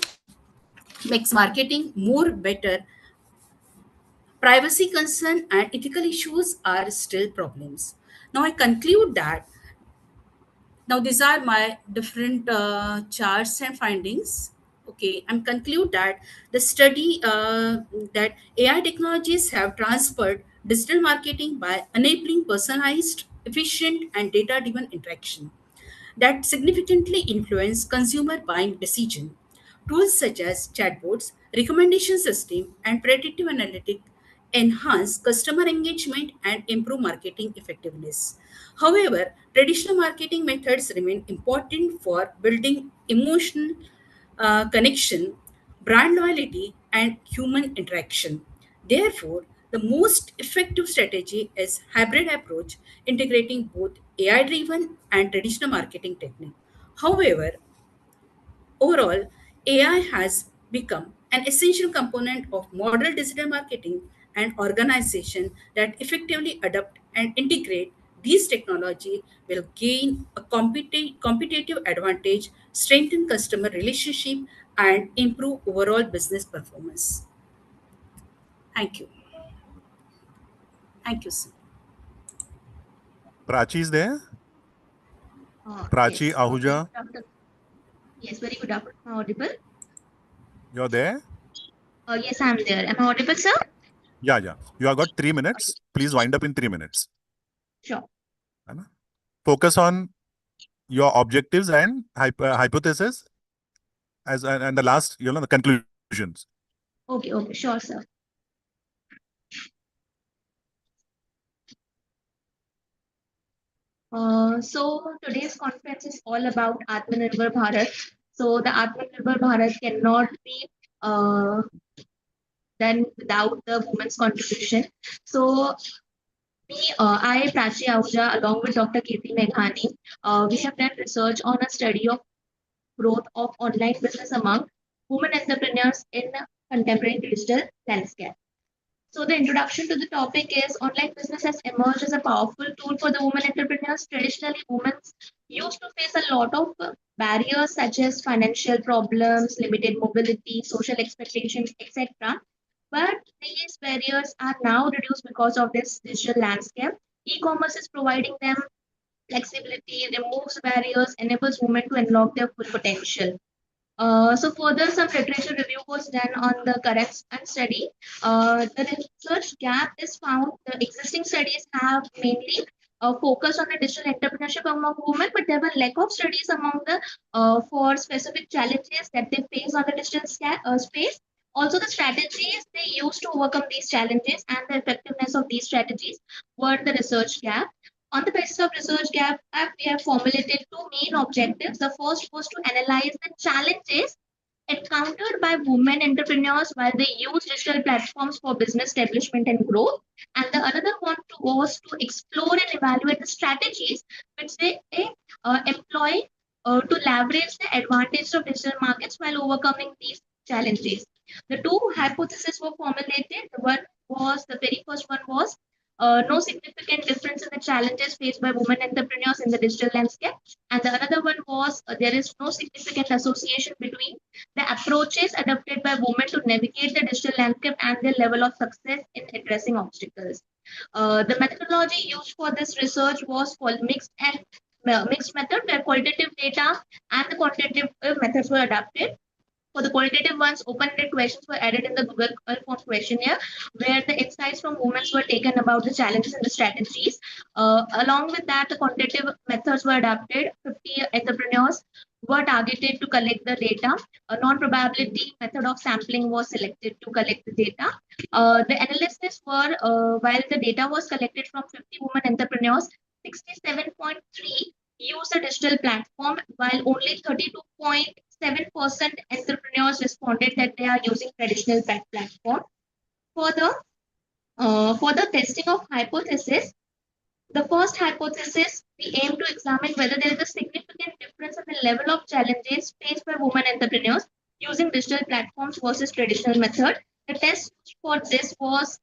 makes marketing more better. Privacy concern and ethical issues are still problems. Now I conclude that now these are my different charts and findings. Okay, I'm conclude that the study that AI technologies have transferred digital marketing by enabling personalized, efficient, and data-driven interaction that significantly influence consumer buying decision. Tools such as chatbots, recommendation system, and predictive analytics enhance customer engagement and improve marketing effectiveness. However, traditional marketing methods remain important for building emotional connection, brand loyalty, and human interaction. Therefore, the most effective strategy is hybrid approach, integrating both AI-driven and traditional marketing technique. However, overall, AI has become an essential component of modern digital marketing and organization that effectively adopt and integrate these technology will gain a competitive advantage, strengthen customer relationship, and improve overall business performance. Thank you. Thank you, sir. Prachi is there? Yes. Prachi, Ahuja, Yes, very good afternoon. Am I audible? you're there? Yes, I'm there. Am I audible, sir? Yeah. You have got 3 minutes. Please wind up in 3 minutes. Sure. है ना? Focus on your objectives and hypothesis and the last, the conclusions. Okay, sure, sir. So today's conference is all about Atmanirbhar Bharat. So the Atmanirbhar Bharat cannot be done without the women's contribution. So I, Prachi Ahuja, along with Dr. Kirti Meghani, we have done research on a study of growth of online business among women entrepreneurs in contemporary digital landscape. So the introduction to the topic is online business has emerged as a powerful tool for the women entrepreneurs. Traditionally, women used to face a lot of barriers such as financial problems, limited mobility, social expectations, etc. But these barriers are now reduced because of this digital landscape. E-commerce is providing them flexibility, removes barriers, enables women to unlock their full potential. So further, some literature review was done on the correct and study. The research gap is found. The existing studies have mainly focused on the digital entrepreneurship among women, but there were lack of studies among the for specific challenges that they face on the digital space. Also, the strategies they use to overcome these challenges and the effectiveness of these strategies were the research gap. On the basis of research gap, we have formulated two main objectives. The first was to analyze the challenges encountered by women entrepreneurs while they use digital platforms for business establishment and growth. And the another one was to explore and evaluate the strategies which they employ to leverage the advantage of digital markets while overcoming these challenges. The two hypotheses were formulated. The very first one was no significant difference in the challenges faced by women entrepreneurs in the digital landscape. And the another one was there is no significant association between the approaches adopted by women to navigate the digital landscape and their level of success in addressing obstacles. The methodology used for this research was called mixed method, where qualitative data and the quantitative methods were adapted. For the qualitative ones, open-ended questions were added in the Google form questionnaire, where the insights from women were taken about the challenges and the strategies. Along with that, the quantitative methods were adapted. 50 entrepreneurs were targeted to collect the data. A non-probability method of sampling was selected to collect the data. The analysis were, while the data was collected from 50 women entrepreneurs, 67.3 use a digital platform, while only 32.7% entrepreneurs responded that they are using traditional platform. For the testing of hypothesis, the first hypothesis, we aim to examine whether there is a significant difference in the level of challenges faced by women entrepreneurs using digital platforms versus traditional method. The test for this was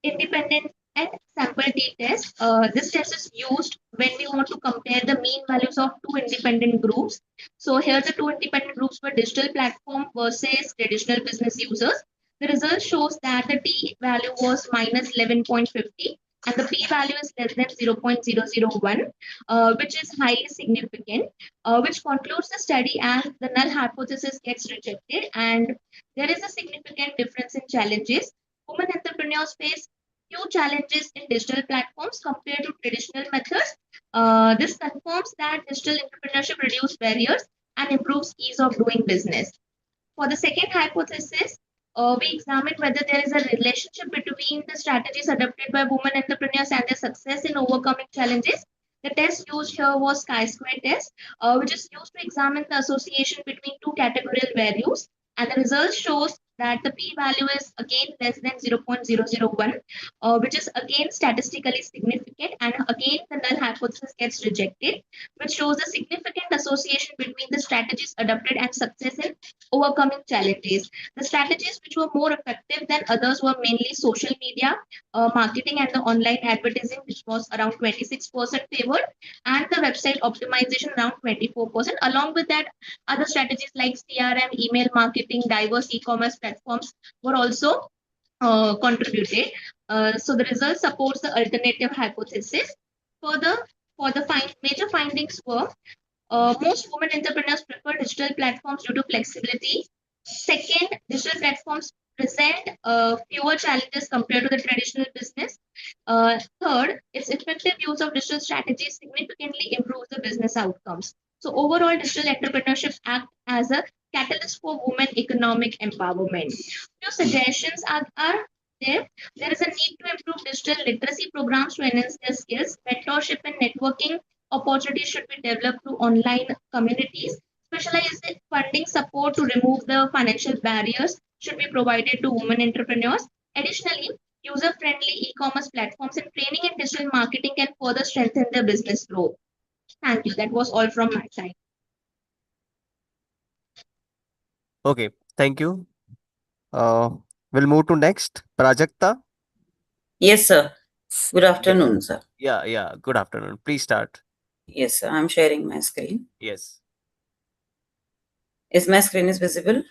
independent and sample t-test. This test is used when we want to compare the mean values of two independent groups. So here the two independent groups were digital platform versus traditional business users. The result shows that the t-value was minus 11.50 and the p-value is less than 0.001, which is highly significant, which concludes the study as the null hypothesis gets rejected and there is a significant difference in challenges. Women entrepreneurs face few challenges in digital platforms compared to traditional methods. This confirms that digital entrepreneurship reduces barriers and improves ease of doing business. For the second hypothesis, we examined whether there is a relationship between the strategies adopted by women entrepreneurs and their success in overcoming challenges. The test used here was chi-square test, which is used to examine the association between two categorical values. And the result shows that the p-value is again less than 0.001, which is again statistically significant. And again, the null hypothesis gets rejected, which shows a significant association between the strategies adopted and success in overcoming challenges. The strategies which were more effective than others were mainly social media, marketing, and the online advertising, which was around 26% favored, and the website optimization around 24%. Along with that, other strategies like CRM, email marketing, diverse e-commerce platforms were also contributed. So the result supports the alternative hypothesis. Further, for the major findings were most women entrepreneurs prefer digital platforms due to flexibility. Second, digital platforms present fewer challenges compared to the traditional business. Third, its effective use of digital strategies significantly improves the business outcomes. So overall, digital entrepreneurship acts as a catalyst for women economic empowerment. Few suggestions are there. There is a need to improve digital literacy programs to enhance their skills. Mentorship and networking opportunities should be developed through online communities. Specialized funding support to remove the financial barriers should be provided to women entrepreneurs. Additionally, user-friendly e-commerce platforms and training in digital marketing can further strengthen their business growth. Thank you. That was all from my side. Okay, thank you. We'll move to next. Prajakta. Yes, sir. Good afternoon, sir. Yeah. Good afternoon. Please start. Yes, sir. I'm sharing my screen. Yes. Is my screen is visible?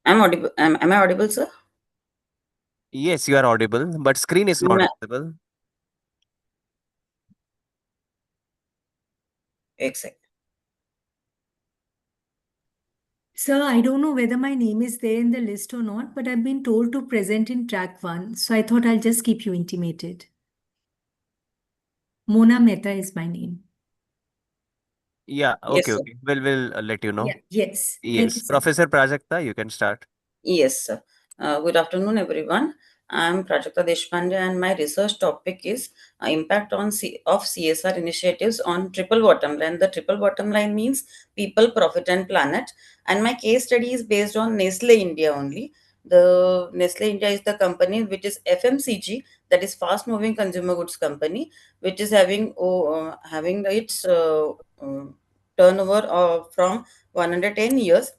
I'm audible. Am I audible, sir? Yes, you are audible, but screen is not visible. Exactly. Sir, I don't know whether my name is there in the list or not, but I've been told to present in track 1, so I thought I'll just keep you intimated. Mona Mehta is my name. Yeah, Yes, okay, sir. okay. We'll let you know. Yeah, yes. Thank Yes, you, sir. Professor Prajakta, you can start. Yes, sir. Good afternoon, everyone. I'm Prajakta Deshpande, and my research topic is impact of CSR initiatives on triple bottom line. The triple bottom line means people, profit, and planet. And my case study is based on Nestle India only. The Nestle India is the company which is FMCG, that is fast moving consumer goods company, which is having its turnover from 110 years.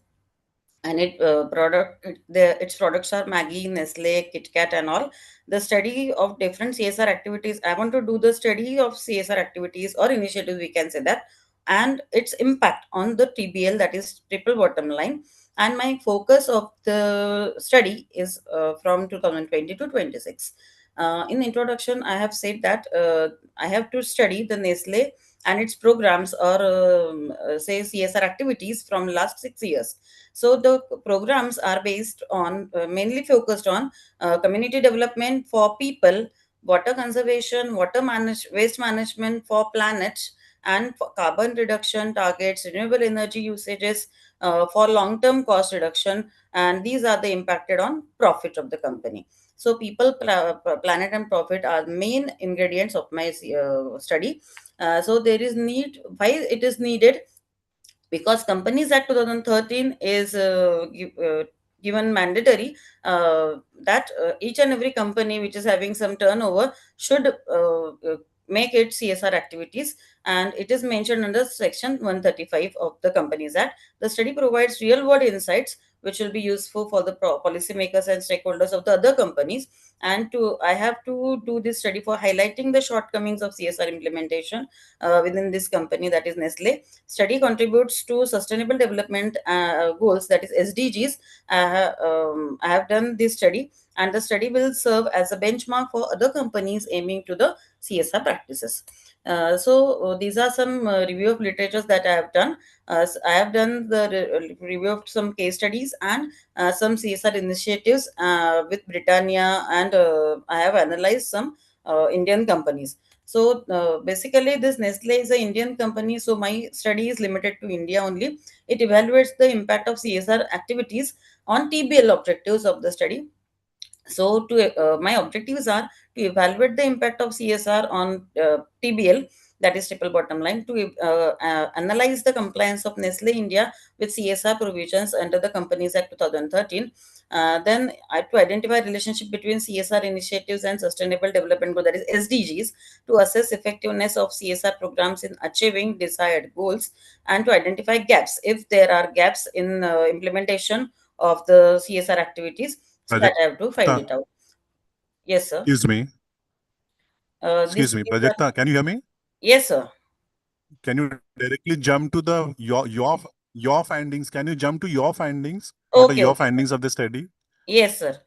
and its products are Maggie, Nestle, KitKat, and all. The study of different CSR activities. I want to do the study of CSR activities or initiatives, we can say that, and its impact on the TBL, that is triple bottom line. And my focus of the study is from 2020 to 26. In introduction, I have said that I have to study the Nestle and its programs, or say CSR activities from last 6 years. So the programs are based on mainly focused on community development for people, water conservation, waste management for planet, and for carbon reduction targets, renewable energy usages, for long-term cost reduction, and these are the impacted on profit of the company. So people, planet, and profit are main ingredients of my study. So there is need, why it is needed, because Companies Act 2013 is given mandatory that each and every company which is having some turnover should make it CSR activities, and it is mentioned under section 135 of the Companies Act. The study provides real world insights which will be useful for the policymakers and stakeholders of the other companies. And I have to do this study for highlighting the shortcomings of CSR implementation within this company, that is Nestle. Study contributes to sustainable development goals, that is SDGs. I have done this study, and the study will serve as a benchmark for other companies aiming to the CSR practices. These are some review of literatures that I have done. I have done the review of some case studies and some CSR initiatives with Britannia, and I have analyzed some Indian companies. So basically, this Nestle is an Indian company. So my study is limited to India only. It evaluates the impact of CSR activities on TBL objectives of the study. So my objectives are to evaluate the impact of CSR on TBL, that is triple bottom line, to analyze the compliance of Nestle India with CSR provisions under the Companies Act 2013. Then to identify relationship between CSR initiatives and sustainable development goal, that is SDGs, to assess effectiveness of CSR programs in achieving desired goals, and to identify gaps, if there are gaps in implementation of the CSR activities. So that I have to find it out. Yes, sir. Excuse me. This Excuse me, CSR. Prajakta, can you hear me? Yes, sir. Can you directly jump to the your findings? Can you jump to your findings? What are Okay, your okay. findings of the study? Yes, sir.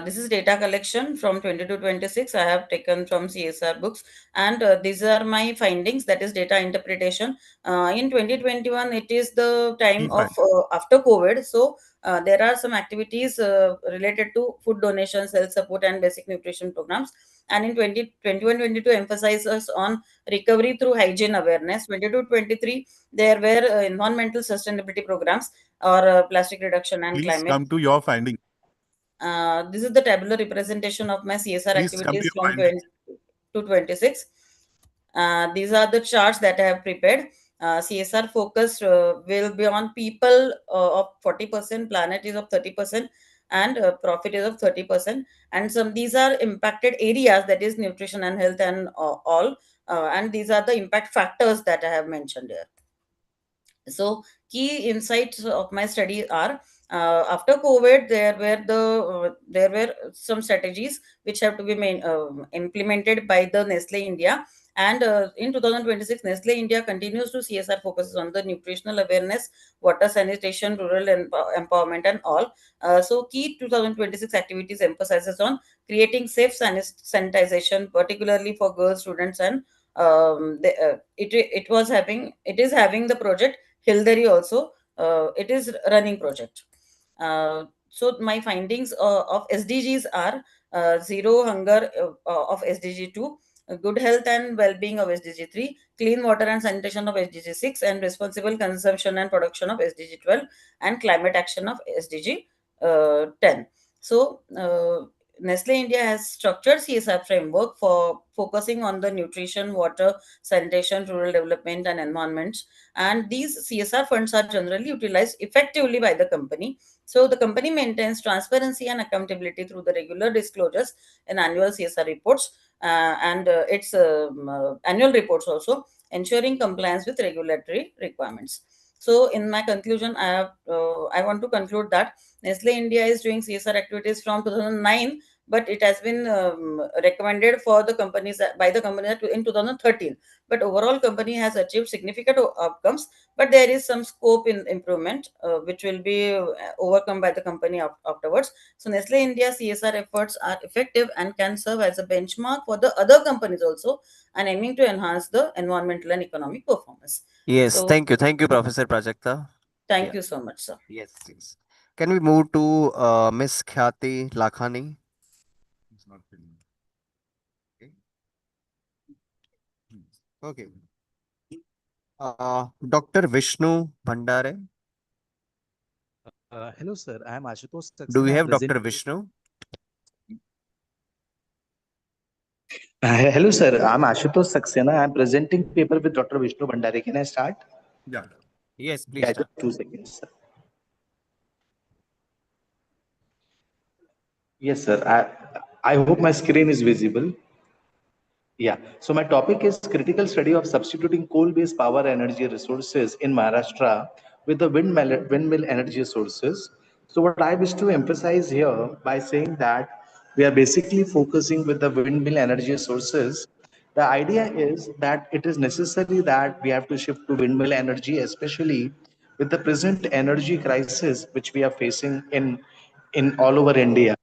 This is data collection from 20 to 26. I have taken from CSR books, and these are my findings. That is data interpretation. In 2021, it is the time Key of find. after COVID. So there are some activities related to food donations, health support, and basic nutrition programs. And in 2021, 22 emphasizes on recovery through hygiene awareness. 22, 23, there were environmental sustainability programs, or plastic reduction and Please climate. come to your findings. This is the tabular representation of my CSR Please come to activities your from findings. 20 to 26. These are the charts that I have prepared. CSR focus will be on people of 40%, planet is of 30%, and profit is of 30%. And these are impacted areas, that is nutrition and health and all. And these are the impact factors that I have mentioned here. So key insights of my study are, after COVID, there were some strategies which have to be implemented by the Nestle India. And in 2026, Nestle India continues to CSR focuses on the nutritional awareness, water sanitation, rural empowerment, and all. So key 2026 activities emphasizes on creating safe sanitization, particularly for girls, students, and it is having the project Hildary also. It is running project. So my findings of SDGs are zero hunger of SDG 2, good health and well-being of SDG 3, clean water and sanitation of SDG 6, and responsible consumption and production of SDG 12, and climate action of SDG 10. So Nestle India has structured CSR framework for focusing on the nutrition, water, sanitation, rural development, and environment. And these CSR funds are generally utilized effectively by the company. So the company maintains transparency and accountability through the regular disclosures in annual CSR reports and its annual reports also, ensuring compliance with regulatory requirements. So in my conclusion, I want to conclude that Nestle India is doing CSR activities from 2009, but it has been recommended for the companies by the company in 2013. But overall, company has achieved significant outcomes, but there is some scope in improvement, which will be overcome by the company afterwards. So Nestle India CSR efforts are effective and can serve as a benchmark for the other companies also, and aiming to enhance the environmental and economic performance. Yes, So thank you, Professor Prajakta. thank Yeah, you so much, sir. yes, yes. Can we move to Miss Khyati Lakhani? It's not filling. Okay. Okay. Dr. Vishnu Bhandare. Hello, sir. I am Ashutosh Do we Saxena. have Dr. Vishnu? Hello, sir. I'm Ashutosh Saxena. I'm presenting paper with Dr. Vishnu Bhandari. Can I start? Yeah. Yes, please Yeah, start. just 2 seconds, sir. Yes, sir. I hope my screen is visible. Yeah. So my topic is critical study of substituting coal-based power energy resources in Maharashtra with the windmill energy sources. So what I wish to emphasize here by saying that we are basically focusing with the windmill energy sources. The idea is that it is necessary that we have to shift to windmill energy, especially with the present energy crisis which we are facing in all over India.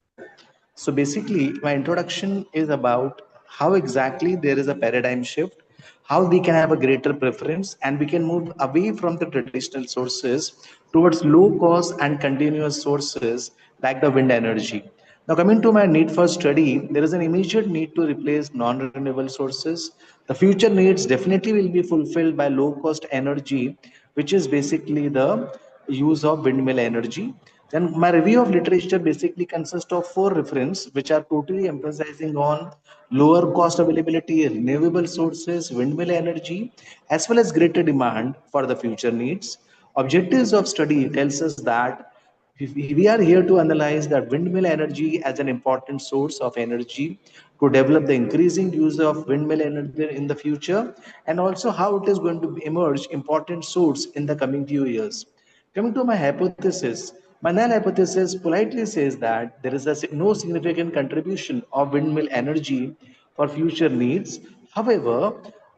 So basically, my introduction is about how exactly there is a paradigm shift, how we can have a greater preference, and we can move away from the traditional sources towards low cost and continuous sources like the wind energy. Now, coming to my need for study, there is an immediate need to replace non-renewable sources. The future needs definitely will be fulfilled by low-cost energy, which is basically the use of windmill energy. Then my review of literature basically consists of 4 references, which are totally emphasizing on lower cost availability, renewable sources, windmill energy, as well as greater demand for the future needs. Objectives of study tells us that we are here to analyze that windmill energy as an important source of energy, to develop the increasing use of windmill energy in the future, and also how it is going to emerge important source in the coming few years. Coming to my hypothesis, my null hypothesis politely says that there is no significant contribution of windmill energy for future needs. However,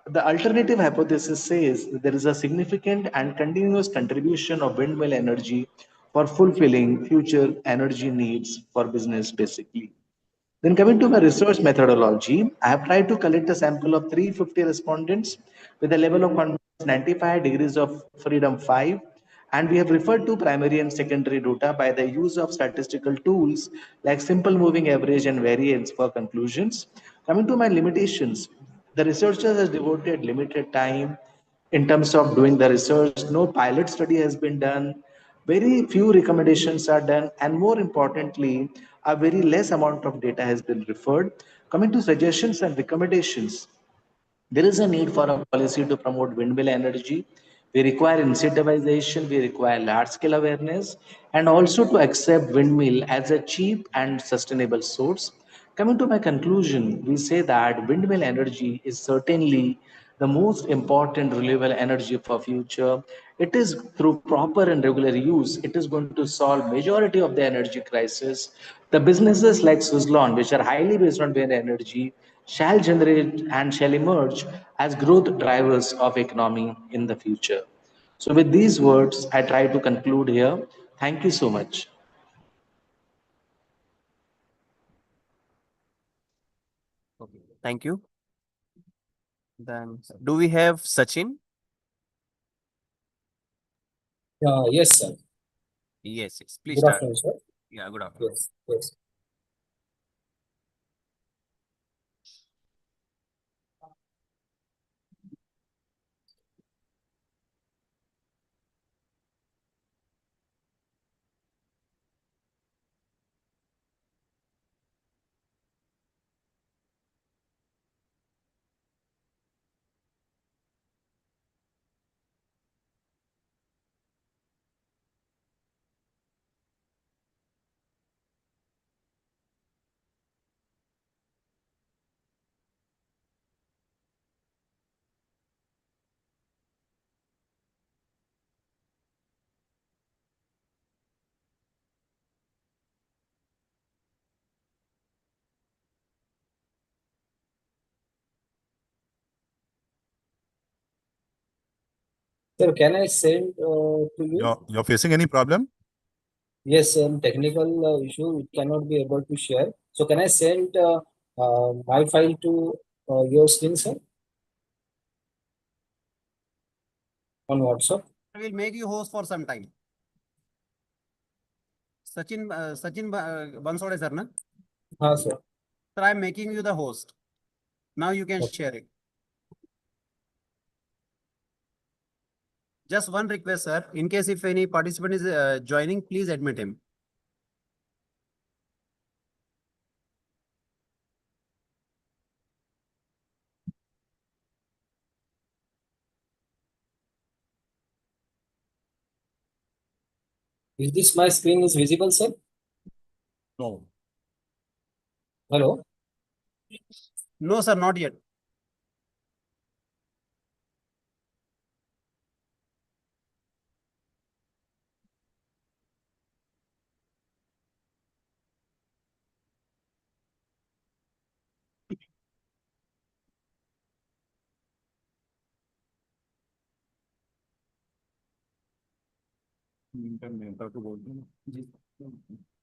the alternative hypothesis says that there is a significant and continuous contribution of windmill energy for fulfilling future energy needs for business basically. Then coming to my research methodology, I have tried to collect a sample of 350 respondents with a level of confidence 95, degrees of freedom 5, and we have referred to primary and secondary data by the use of statistical tools like simple moving average and variance for conclusions. Coming to my limitations, the researchers has devoted limited time in terms of doing the research. No pilot study has been done, very few recommendations are done, and more importantly, a very less amount of data has been referred. Coming to suggestions and recommendations, there is a need for a policy to promote windmill energy. We require incentivization, we require large scale awareness, and also to accept windmill as a cheap and sustainable source. Coming to my conclusion, we say that windmill energy is certainly the most important renewable energy for future. It is through proper and regular use, it is going to solve majority of the energy crisis. The businesses like Suzlon, which are highly based on wind energy, shall generate and shall emerge as growth drivers of economy in the future. So with these words, I try to conclude here. Thank you so much. Okay, thank you. Then, do we have Sachin? Yes, sir. Yes, yes. Please Good start. afternoon, sir. Yeah, good afternoon. Yes, yes. Sir, can I send to you? You're facing any problem? Yes, technical issue. It cannot be able to share. So can I send my file to your screen, sir, on WhatsApp? I will make you host for some time. Sachin Bansode sir, na? Sir. Sir, I am making you the host. Now you can Okay. share it. Just one request, sir. In case if any participant is joining, please admit him. Is this my screen is visible, sir? No. Hello? No, sir, not yet.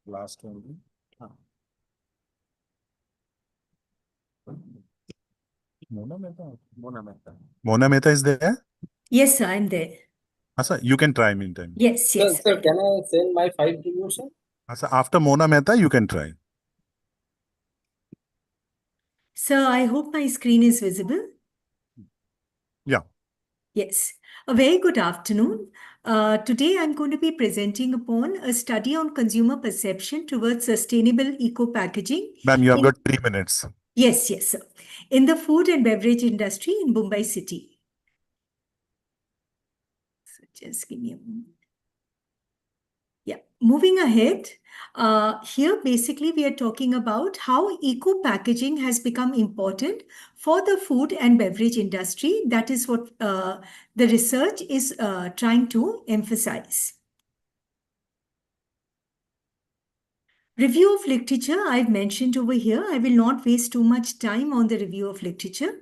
Last one. Mona Mehta is there? Yes, sir, I'm there. Asa, you can try meantime. Yes, yes. Sir, can I send my file to you, sir? Asa, after Mona Mehta, you can try. Sir, I hope my screen is visible. Yeah. Yes. A very good afternoon. Today I'm going to be presenting upon a study on consumer perception towards sustainable eco-packaging. Ma'am, you have got 3 minutes. Yes, yes, sir. In the food and beverage industry in Mumbai city. So just give me a moment. Yeah, moving ahead, here basically we are talking about how eco-packaging has become important for the food and beverage industry. That is what the research is trying to emphasize. Review of literature I've mentioned over here. I will not waste too much time on the review of literature.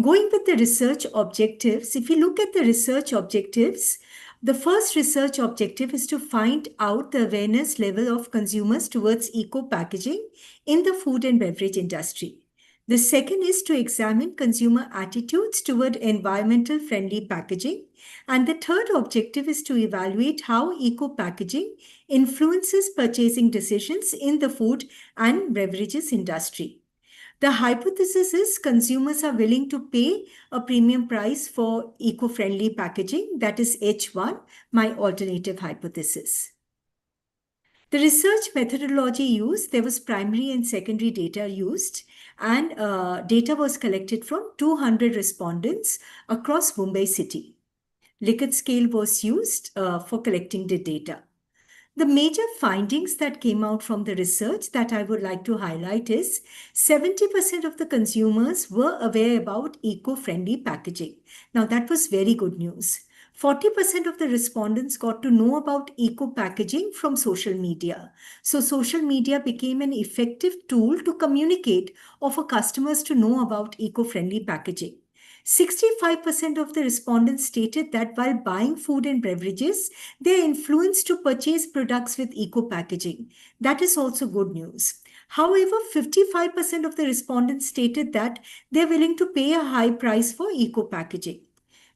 Going with the research objectives, if you look at the research objectives, the first research objective is to find out the awareness level of consumers towards eco-packaging in the food and beverage industry. The second is to examine consumer attitudes toward environmental friendly packaging. And the third objective is to evaluate how eco-packaging influences purchasing decisions in the food and beverages industry. The hypothesis is consumers are willing to pay a premium price for eco-friendly packaging. That is H1, my alternative hypothesis. The research methodology used, there was primary and secondary data used, and data was collected from 200 respondents across Mumbai city. Likert scale was used for collecting the data. The major findings that came out from the research that I would like to highlight is 70% of the consumers were aware about eco-friendly packaging. Now that was very good news. 40% of the respondents got to know about eco-packaging from social media. So social media became an effective tool to communicate or for customers to know about eco-friendly packaging. 65% of the respondents stated that while buying food and beverages, they are influenced to purchase products with eco-packaging. That is also good news. However, 55% of the respondents stated that they are willing to pay a high price for eco-packaging.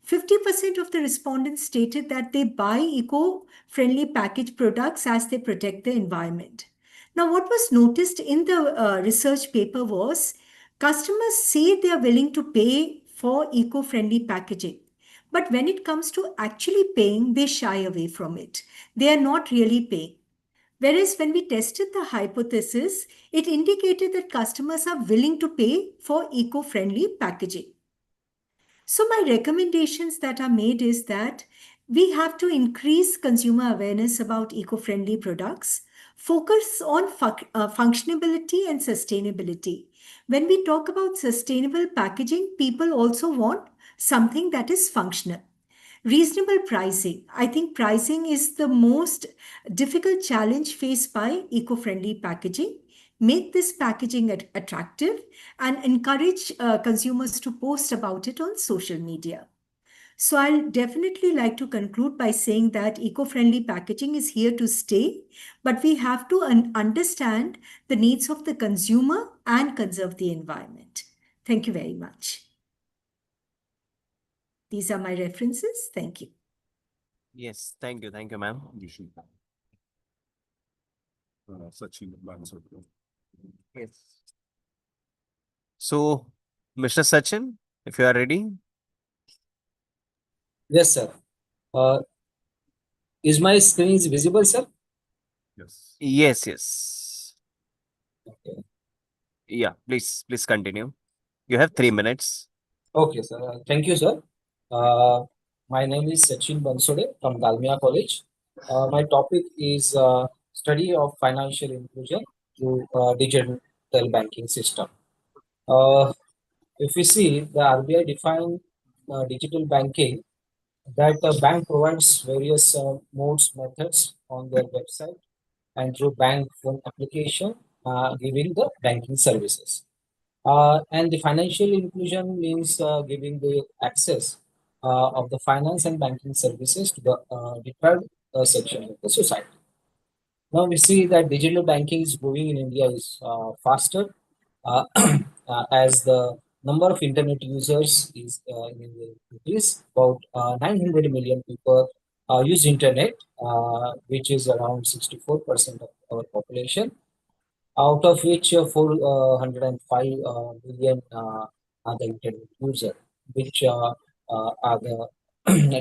50% of the respondents stated that they buy eco-friendly packaged products as they protect the environment. Now, what was noticed in the research paper was customers say they are willing to pay for eco-friendly packaging. But when it comes to actually paying, they shy away from it. They are not really paying. Whereas when we tested the hypothesis, it indicated that customers are willing to pay for eco-friendly packaging. So my recommendations that are made is that we have to increase consumer awareness about eco-friendly products, focus on functionality and sustainability. When we talk about sustainable packaging, people also want something that is functional. Reasonable pricing. I think pricing is the most difficult challenge faced by eco-friendly packaging. Make this packaging attractive and encourage consumers to post about it on social media. So I'll definitely like to conclude by saying that eco-friendly packaging is here to stay, but we have to understand the needs of the consumer and conserve the environment. Thank you very much. These are my references. Thank you. Yes, thank you, ma'am. Sachin Bansal. Yes. So, Mr. Sachin, if you are ready. Yes, sir. Is my screen is visible, sir? Yes. Yes, yes. Okay. Yeah, please continue. You have 3 minutes. Okay, sir. Thank you, sir. My name is Sachin Bansode from Dalmia College. My topic is study of financial inclusion through digital banking system. If we see, the RBI defined digital banking that the bank provides various modes, methods on their website and through bank phone application, giving the banking services. And the financial inclusion means giving the access of the finance and banking services to the deprived section of the society. Now we see that digital banking is growing in India is faster uh, as the number of internet users is in India increase. About 900 million people use internet, which is around 64% of our population, out of which 405 million are the internet user, which are the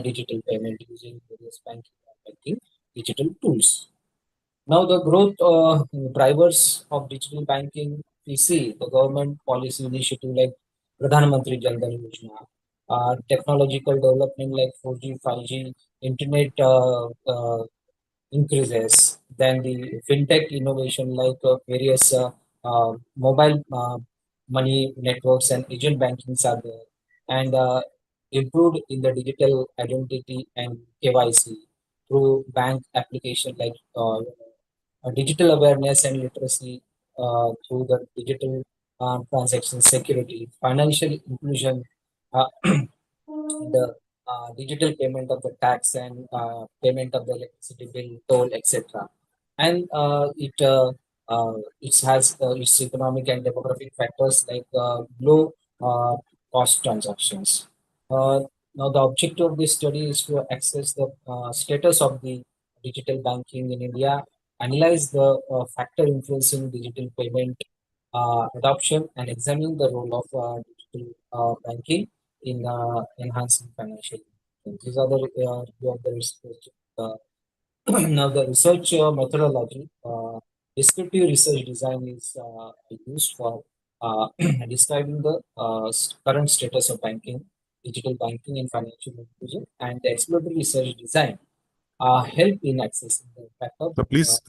digital payment using various banking digital tools. Now, the growth drivers of digital banking, we see the government policy initiative like Pradhan Mantri Jan Dhan Yojana, technological development like 4G, 5G, internet increases, then the fintech innovation like various mobile money networks and agent bankings are there, and improved in the digital identity and KYC through bank application like digital awareness and literacy through the digital transaction security, financial inclusion, uh, the digital payment of the tax and payment of the electricity bill, toll, etc. And it has its economic and demographic factors like low uh, cost transactions. Now, the objective of this study is to assess the status of the digital banking in India, analyze the factor influencing digital payment adoption, and examine the role of digital banking in enhancing financial inclusion. These are the few of the research. Now, the research methodology, descriptive research design is used for describing the current status of banking, digital banking, and financial inclusion, and the exploratory research design help in accessing the impact of. So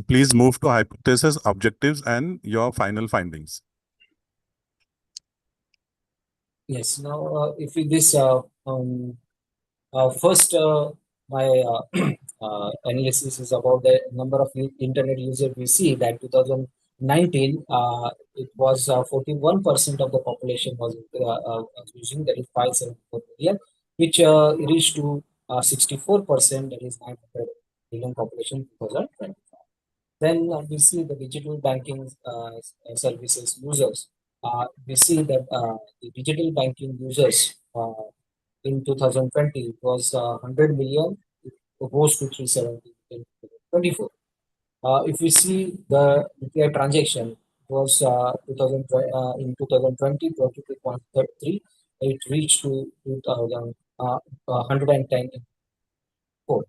please move to hypothesis, objectives, and your final findings. Yes. Now, if we this first, my analysis is about the number of internet users. We see that 2019, it was 41% of the population was using, that is 574 million, which reached to 64%, that is 900 million population 2020. Then we see the digital banking services users. We see that the digital banking users in 2020 it was 100 million, it rose to 370 in 2024. If we see the UPI transaction, it was 2020, in 2020, 22.33, it reached to 110 in 4.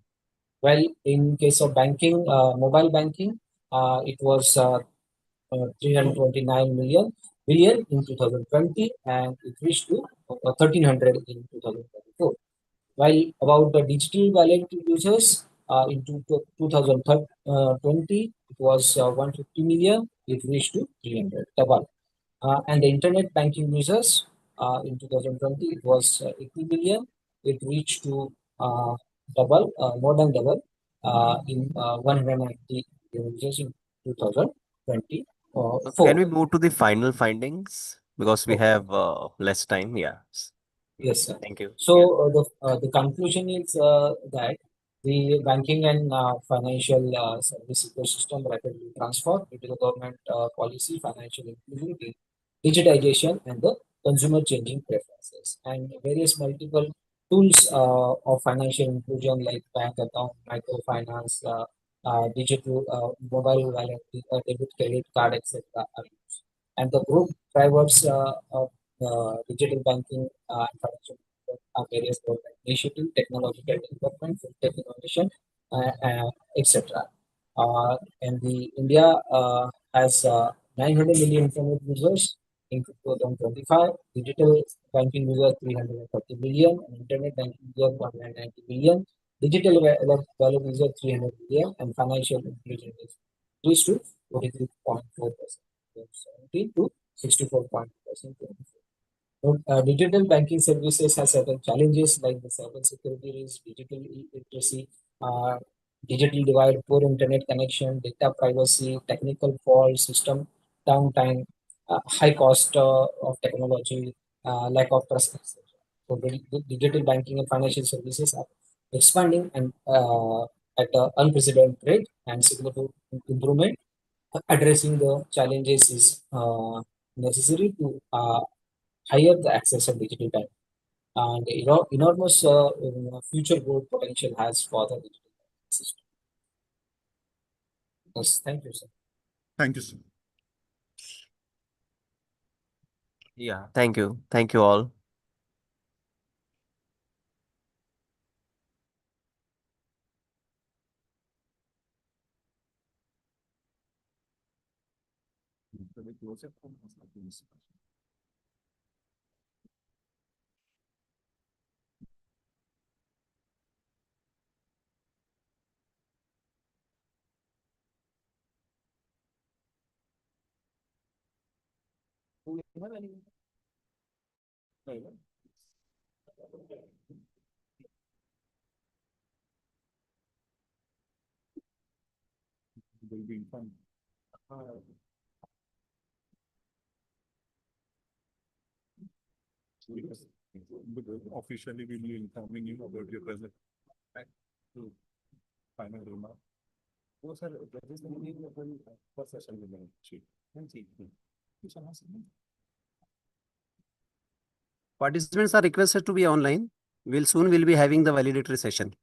Well, in case of banking, mobile banking, it was 329 billion in 2020, and it reached to 1300 in 2024. While about the digital wallet users, in 2020, it was 150 million, it reached to 300, double. And the internet banking users in 2020, it was 80 million, it reached to double, more than double, in 190 users in 2024. Can we move to the final findings? Because we have less time. Yeah. Yes, sir. Thank you. So the conclusion is that the banking and financial service ecosystem rapidly transform into the government policy, financial inclusivity, digitization, and the consumer changing preferences, and various multiple tools of financial inclusion like bank account, microfinance, digital mobile wallet, debit, credit card, etc. are used. And the group drivers of digital banking and financial are various government initiatives, technological development, fintech innovation, etc. And the India has 900 million internet users in 2025, digital banking users 330 million, and internet banking users 190 million, digital wallet users 300 million, and financial inclusion is increased to 43.4%, 17 to 64.2%. Digital banking services have certain challenges like the cybersecurity risk, digital literacy, uh, digital divide, poor internet connection, data privacy, technical faults, system downtime, high cost of technology, lack of trust, etc. So the digital banking and financial services are expanding and at an unprecedented rate, and significant improvement addressing the challenges is necessary to higher the access of digital bank and enormous future growth potential has for the digital banking system. Yes, thank you, sir. Thank you, sir. Yeah. Thank you. Thank you all. Do you have any? No, no. Will be informed. Because officially we will be informing you about your present to final remark. वो sir register नहीं है अपन first session में लेंगे ठीक है ठीक है Participants are requested to be online. We'll be having the validatory session.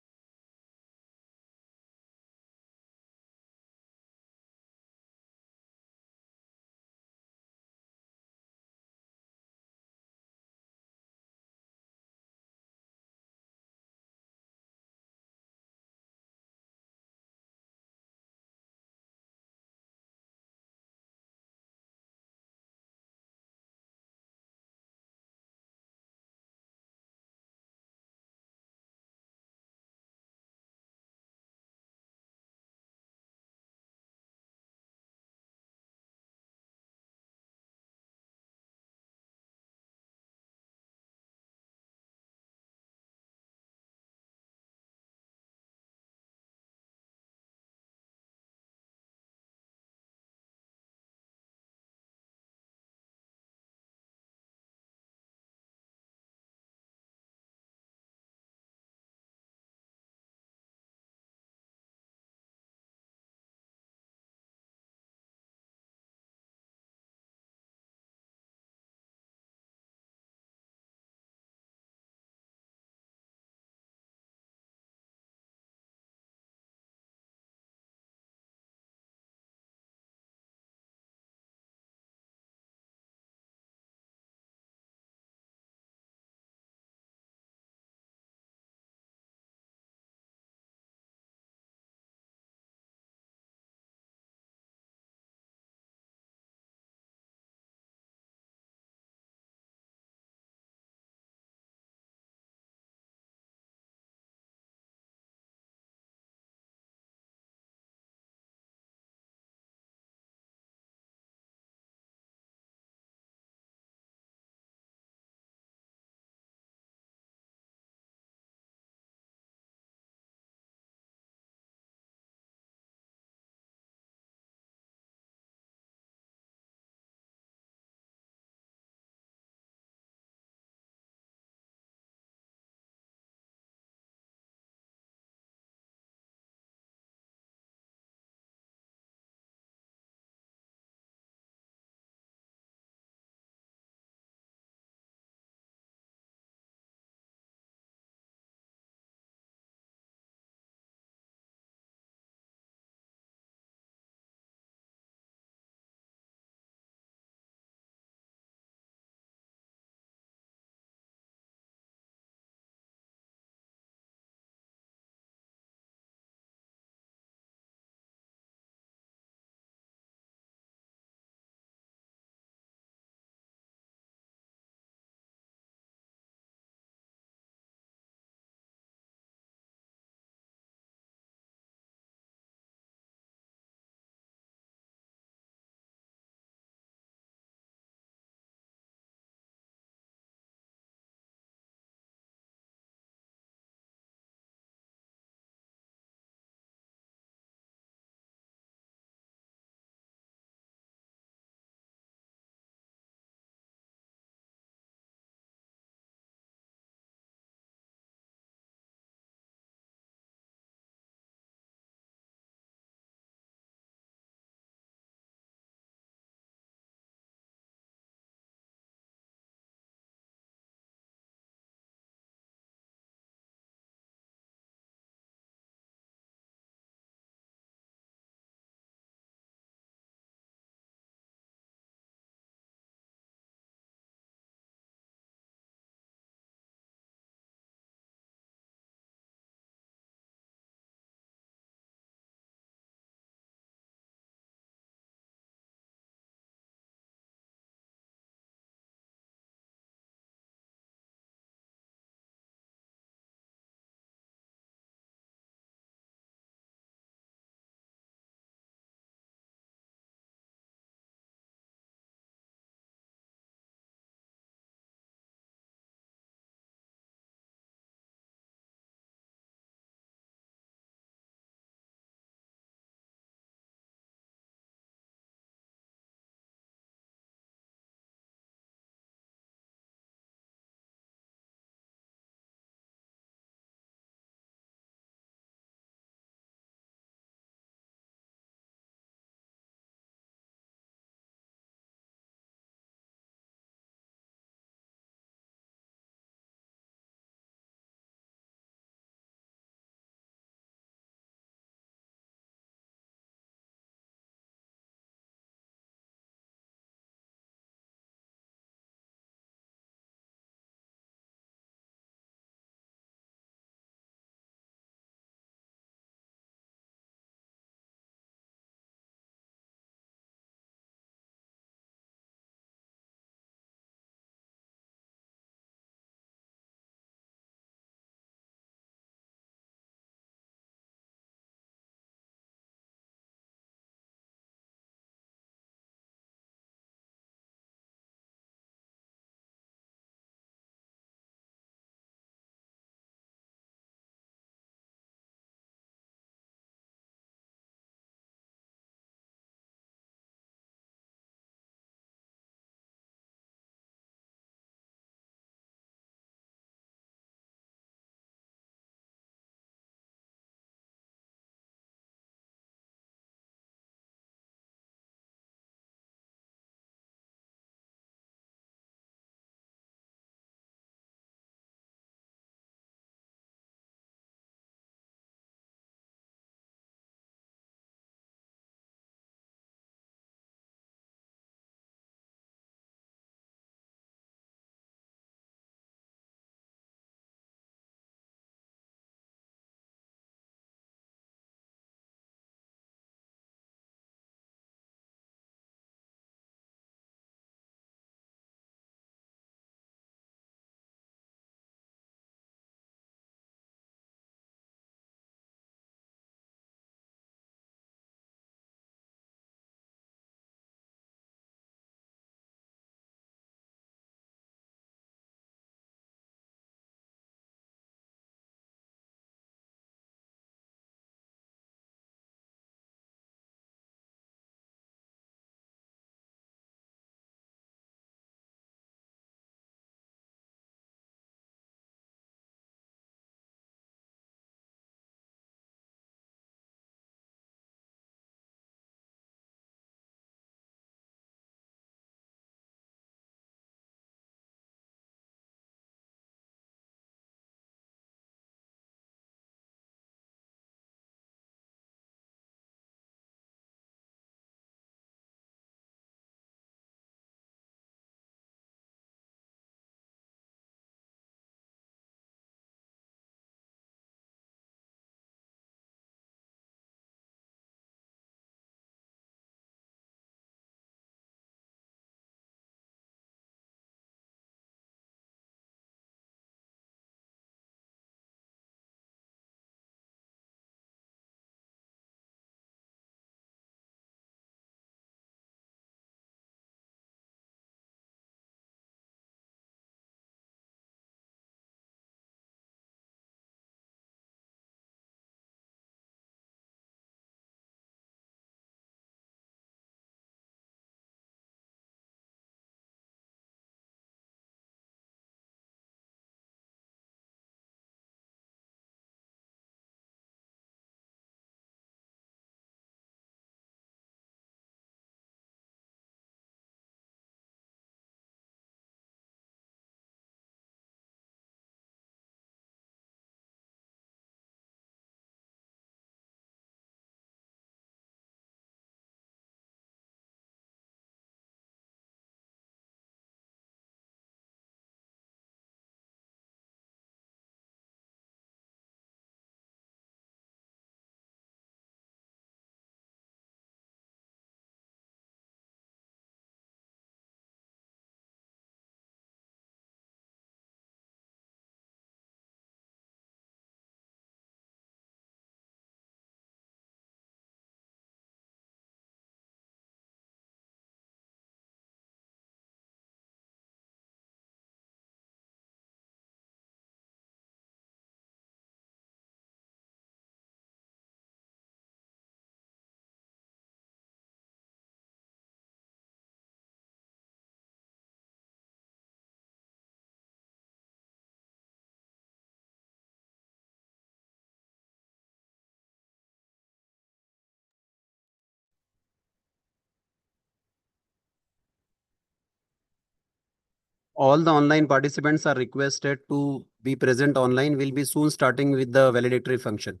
All the online participants are requested to be present online. Will be soon starting with the validatory function.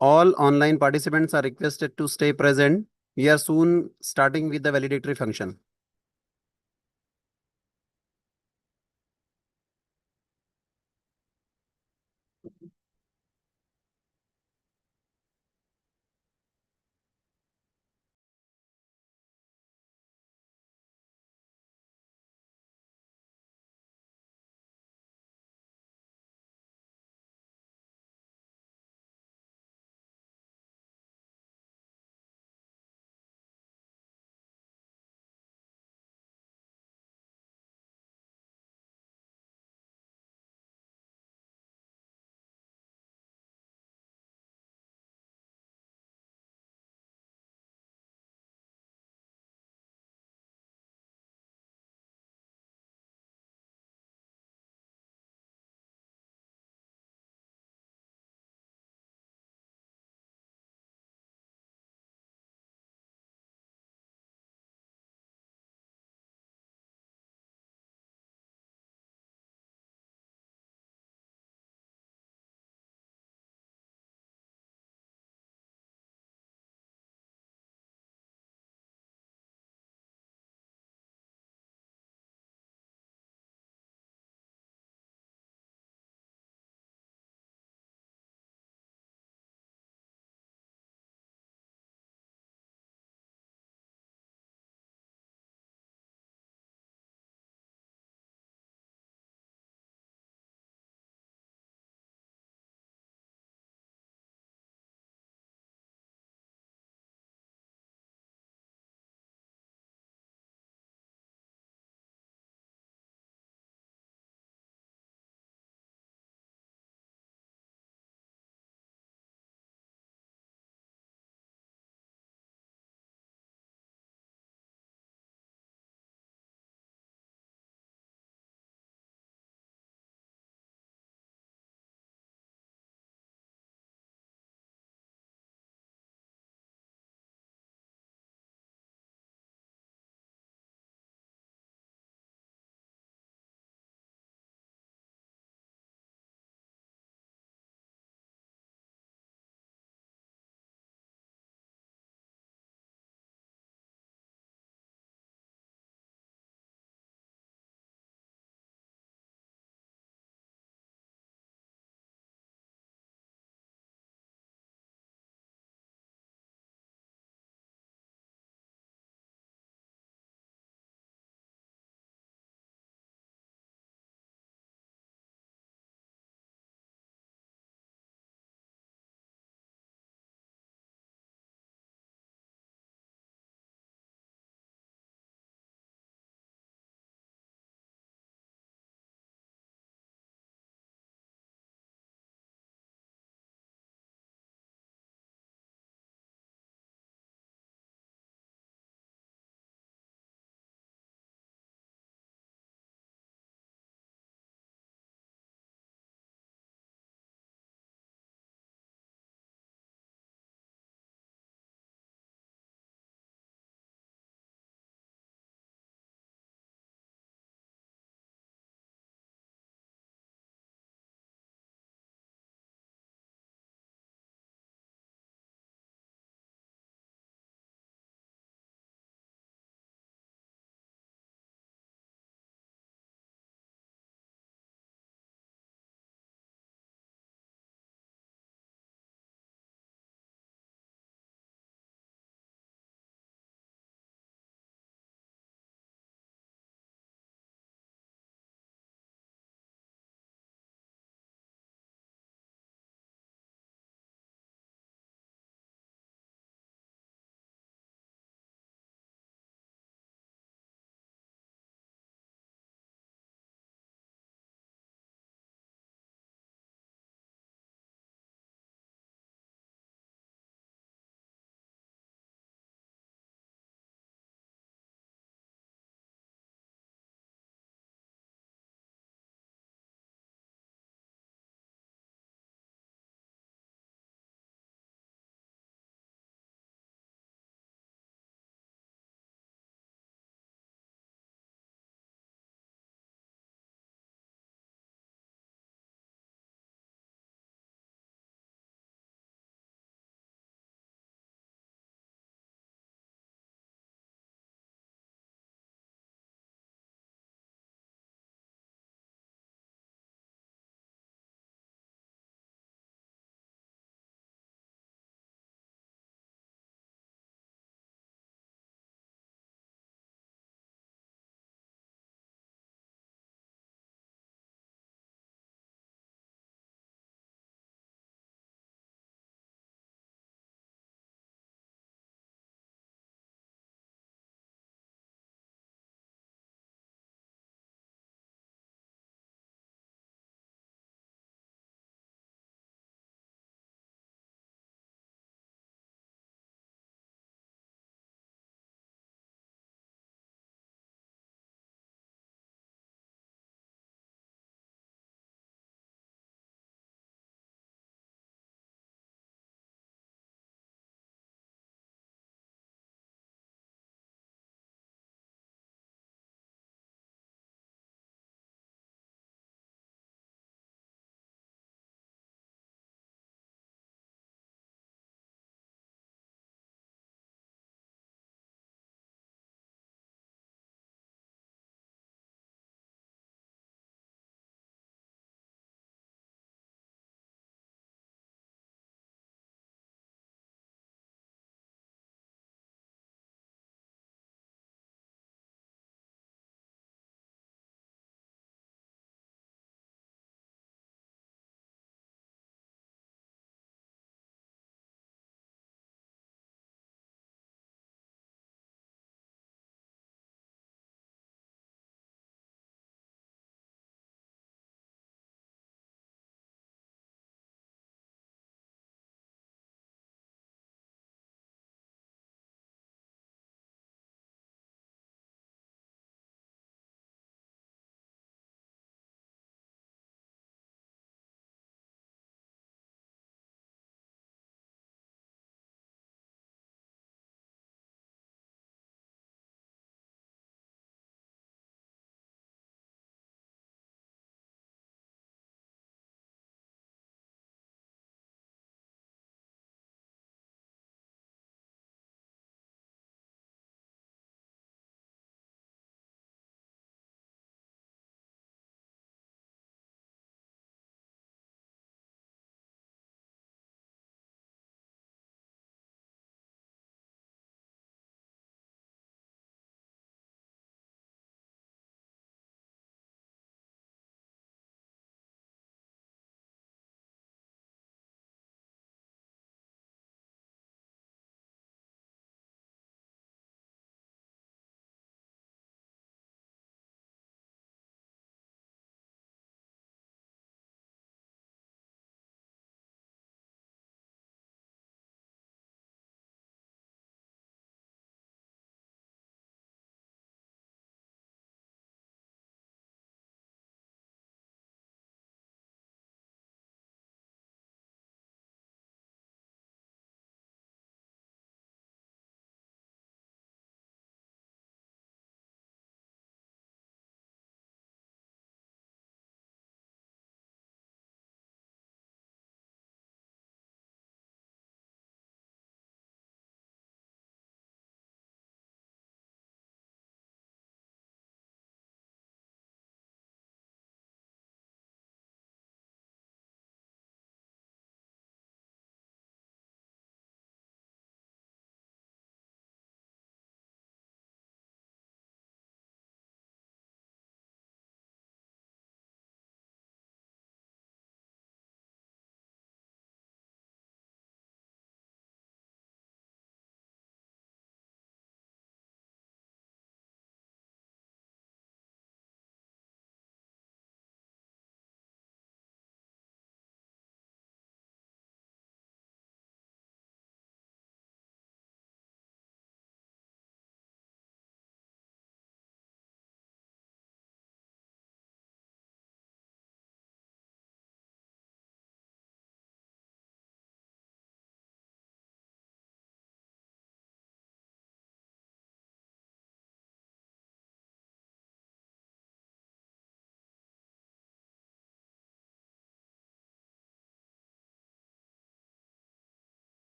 All online participants are requested to stay present. We are soon starting with the validatory function.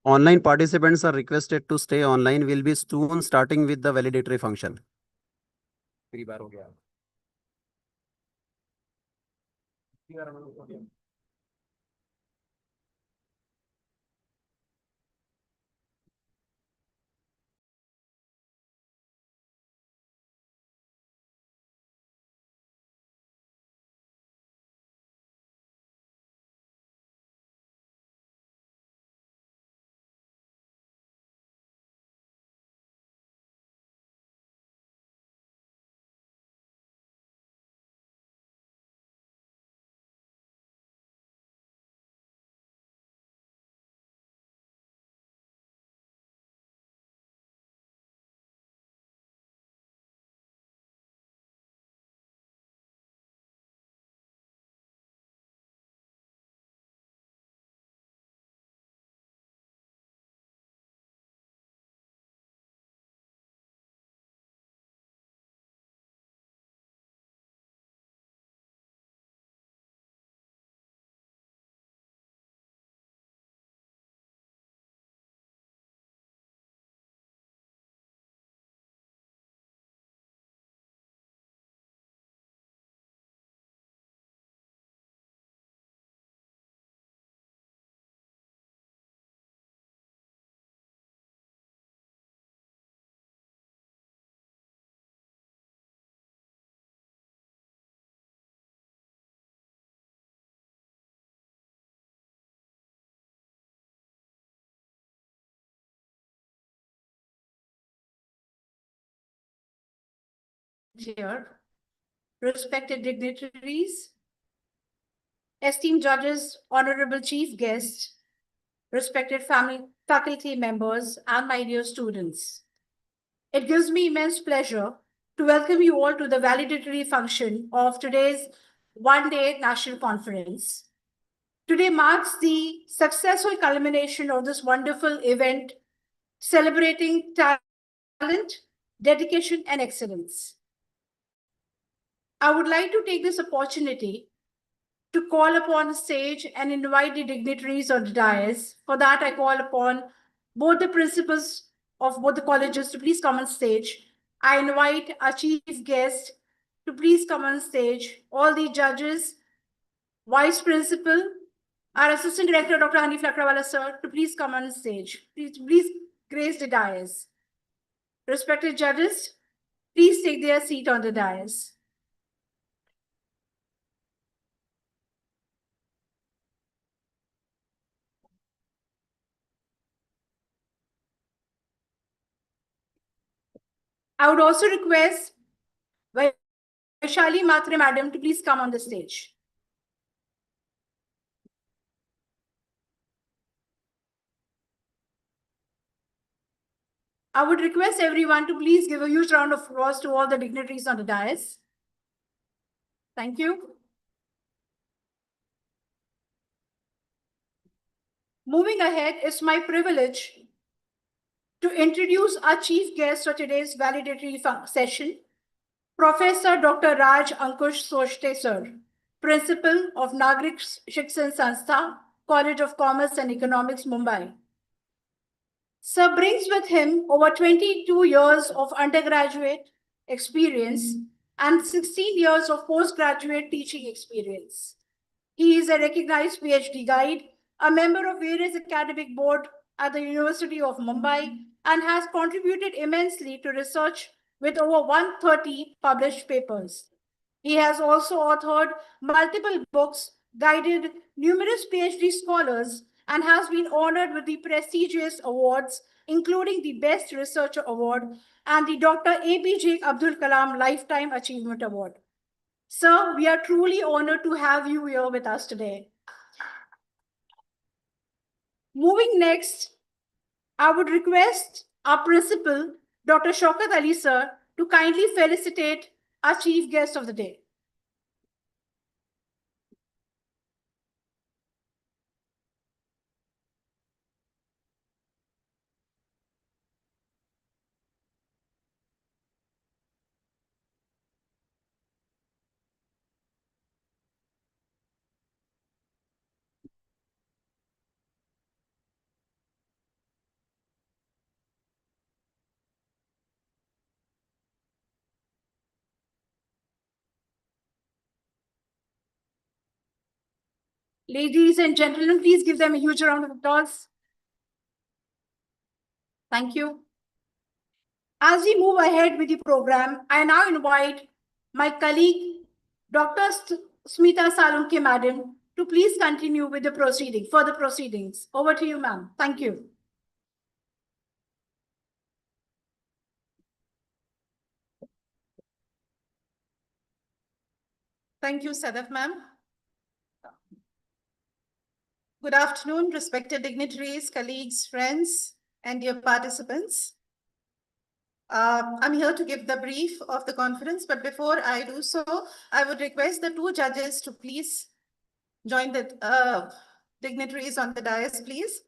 Online participants are requested to stay online. Will be soon starting with the validatory function. 3 बार हो गया. Here, respected dignitaries, esteemed judges, honorable chief guests, respected faculty members, and my dear students. It gives me immense pleasure to welcome you all to the validatory function of today's one-day national conference. Today marks the successful culmination of this wonderful event celebrating talent, dedication, and excellence. I would like to take this opportunity to call upon the stage and invite the dignitaries on the dais. For that, I call upon both the principals of both the colleges to please come on stage. I invite our chief guest to please come on stage, all the judges, vice principal, our assistant director, Dr. Hanif Lakrawala, sir, to please come on stage. Please grace the dais. Respected judges, please take their seat on the dais. I would also request Vaishali Matre madam to please come on the stage. I would request everyone to please give a huge round of applause to all the dignitaries on the dais. Thank you. Moving ahead, it's my privilege to introduce our chief guest for today's validatory session, Professor Dr. Raj Ankush Soshte, sir, Principal of Nagrik Shikshan Sanstha, College of Commerce and Economics, Mumbai. Sir brings with him over 22 years of undergraduate experience and 16 years of postgraduate teaching experience. He is a recognized PhD guide, a member of various academic boards at the University of Mumbai, and has contributed immensely to research with over 130 published papers. He has also authored multiple books, guided numerous PhD scholars, and has been honored with the prestigious awards, including the Best Researcher Award and the Dr. APJ Abdul Kalam Lifetime Achievement Award. Sir, we are truly honored to have you here with us today. Moving next, I would request our principal, Dr. Shaukat Ali, sir, to kindly felicitate our chief guest of the day. Ladies and gentlemen, please give them a huge round of applause. Thank you. As we move ahead with the program, I now invite my colleague, Dr. Smita Salunke, Madam, to please continue with the further proceedings. Over to you, ma'am. Thank you. Thank you, Sadaf, ma'am. Good afternoon, respected dignitaries, colleagues, friends, and dear participants. I'm here to give the brief of the conference, but before I do so, I would request the two judges to please join the dignitaries on the dais, please.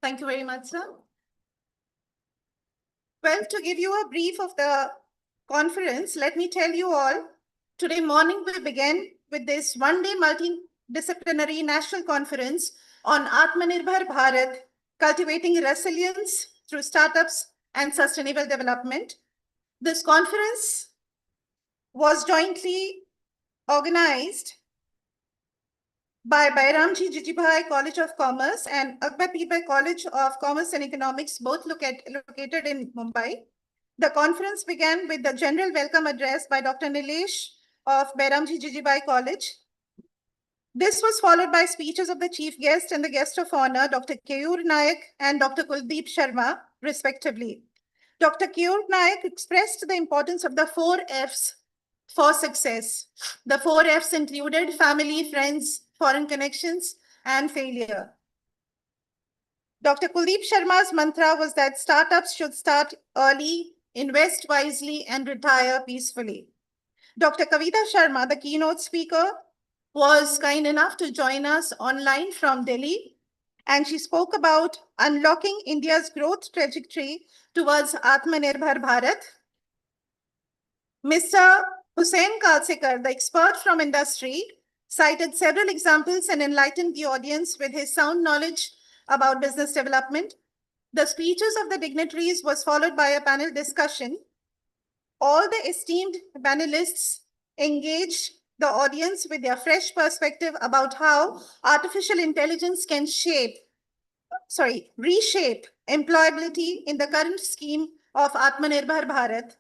Thank you very much, sir. Well, to give you a brief of the conference, let me tell you all, today morning we began with this one-day multidisciplinary national conference on Atmanirbhar Bharat, cultivating resilience through startups and sustainable development. This conference was jointly organized by Bairamji Jijibhai College of Commerce and Akbar Pibai College of Commerce and Economics, both located in Mumbai. The conference began with the general welcome address by Dr. Nilesh of Bairamji Jijibhai College. This was followed by speeches of the chief guest and the guest of honor, Dr. Keyur Nayak and Dr. Kuldeep Sharma, respectively. Dr. Keyur Nayak expressed the importance of the 4 Fs for success. The 4 Fs included family, friends, foreign connections, and failure. Dr. Kuldeep Sharma's mantra was that startups should start early, invest wisely, and retire peacefully. Dr. Kavita Sharma, the keynote speaker, was kind enough to join us online from Delhi, and she spoke about unlocking India's growth trajectory towards Atmanirbhar Bharat. Mr. Hussain Kalsekar, the expert from industry, cited several examples and enlightened the audience with his sound knowledge about business development. The speeches of the dignitaries was followed by a panel discussion. All the esteemed panelists engaged the audience with their fresh perspective about how artificial intelligence can reshape employability in the current scheme of Atmanirbhar Bharat.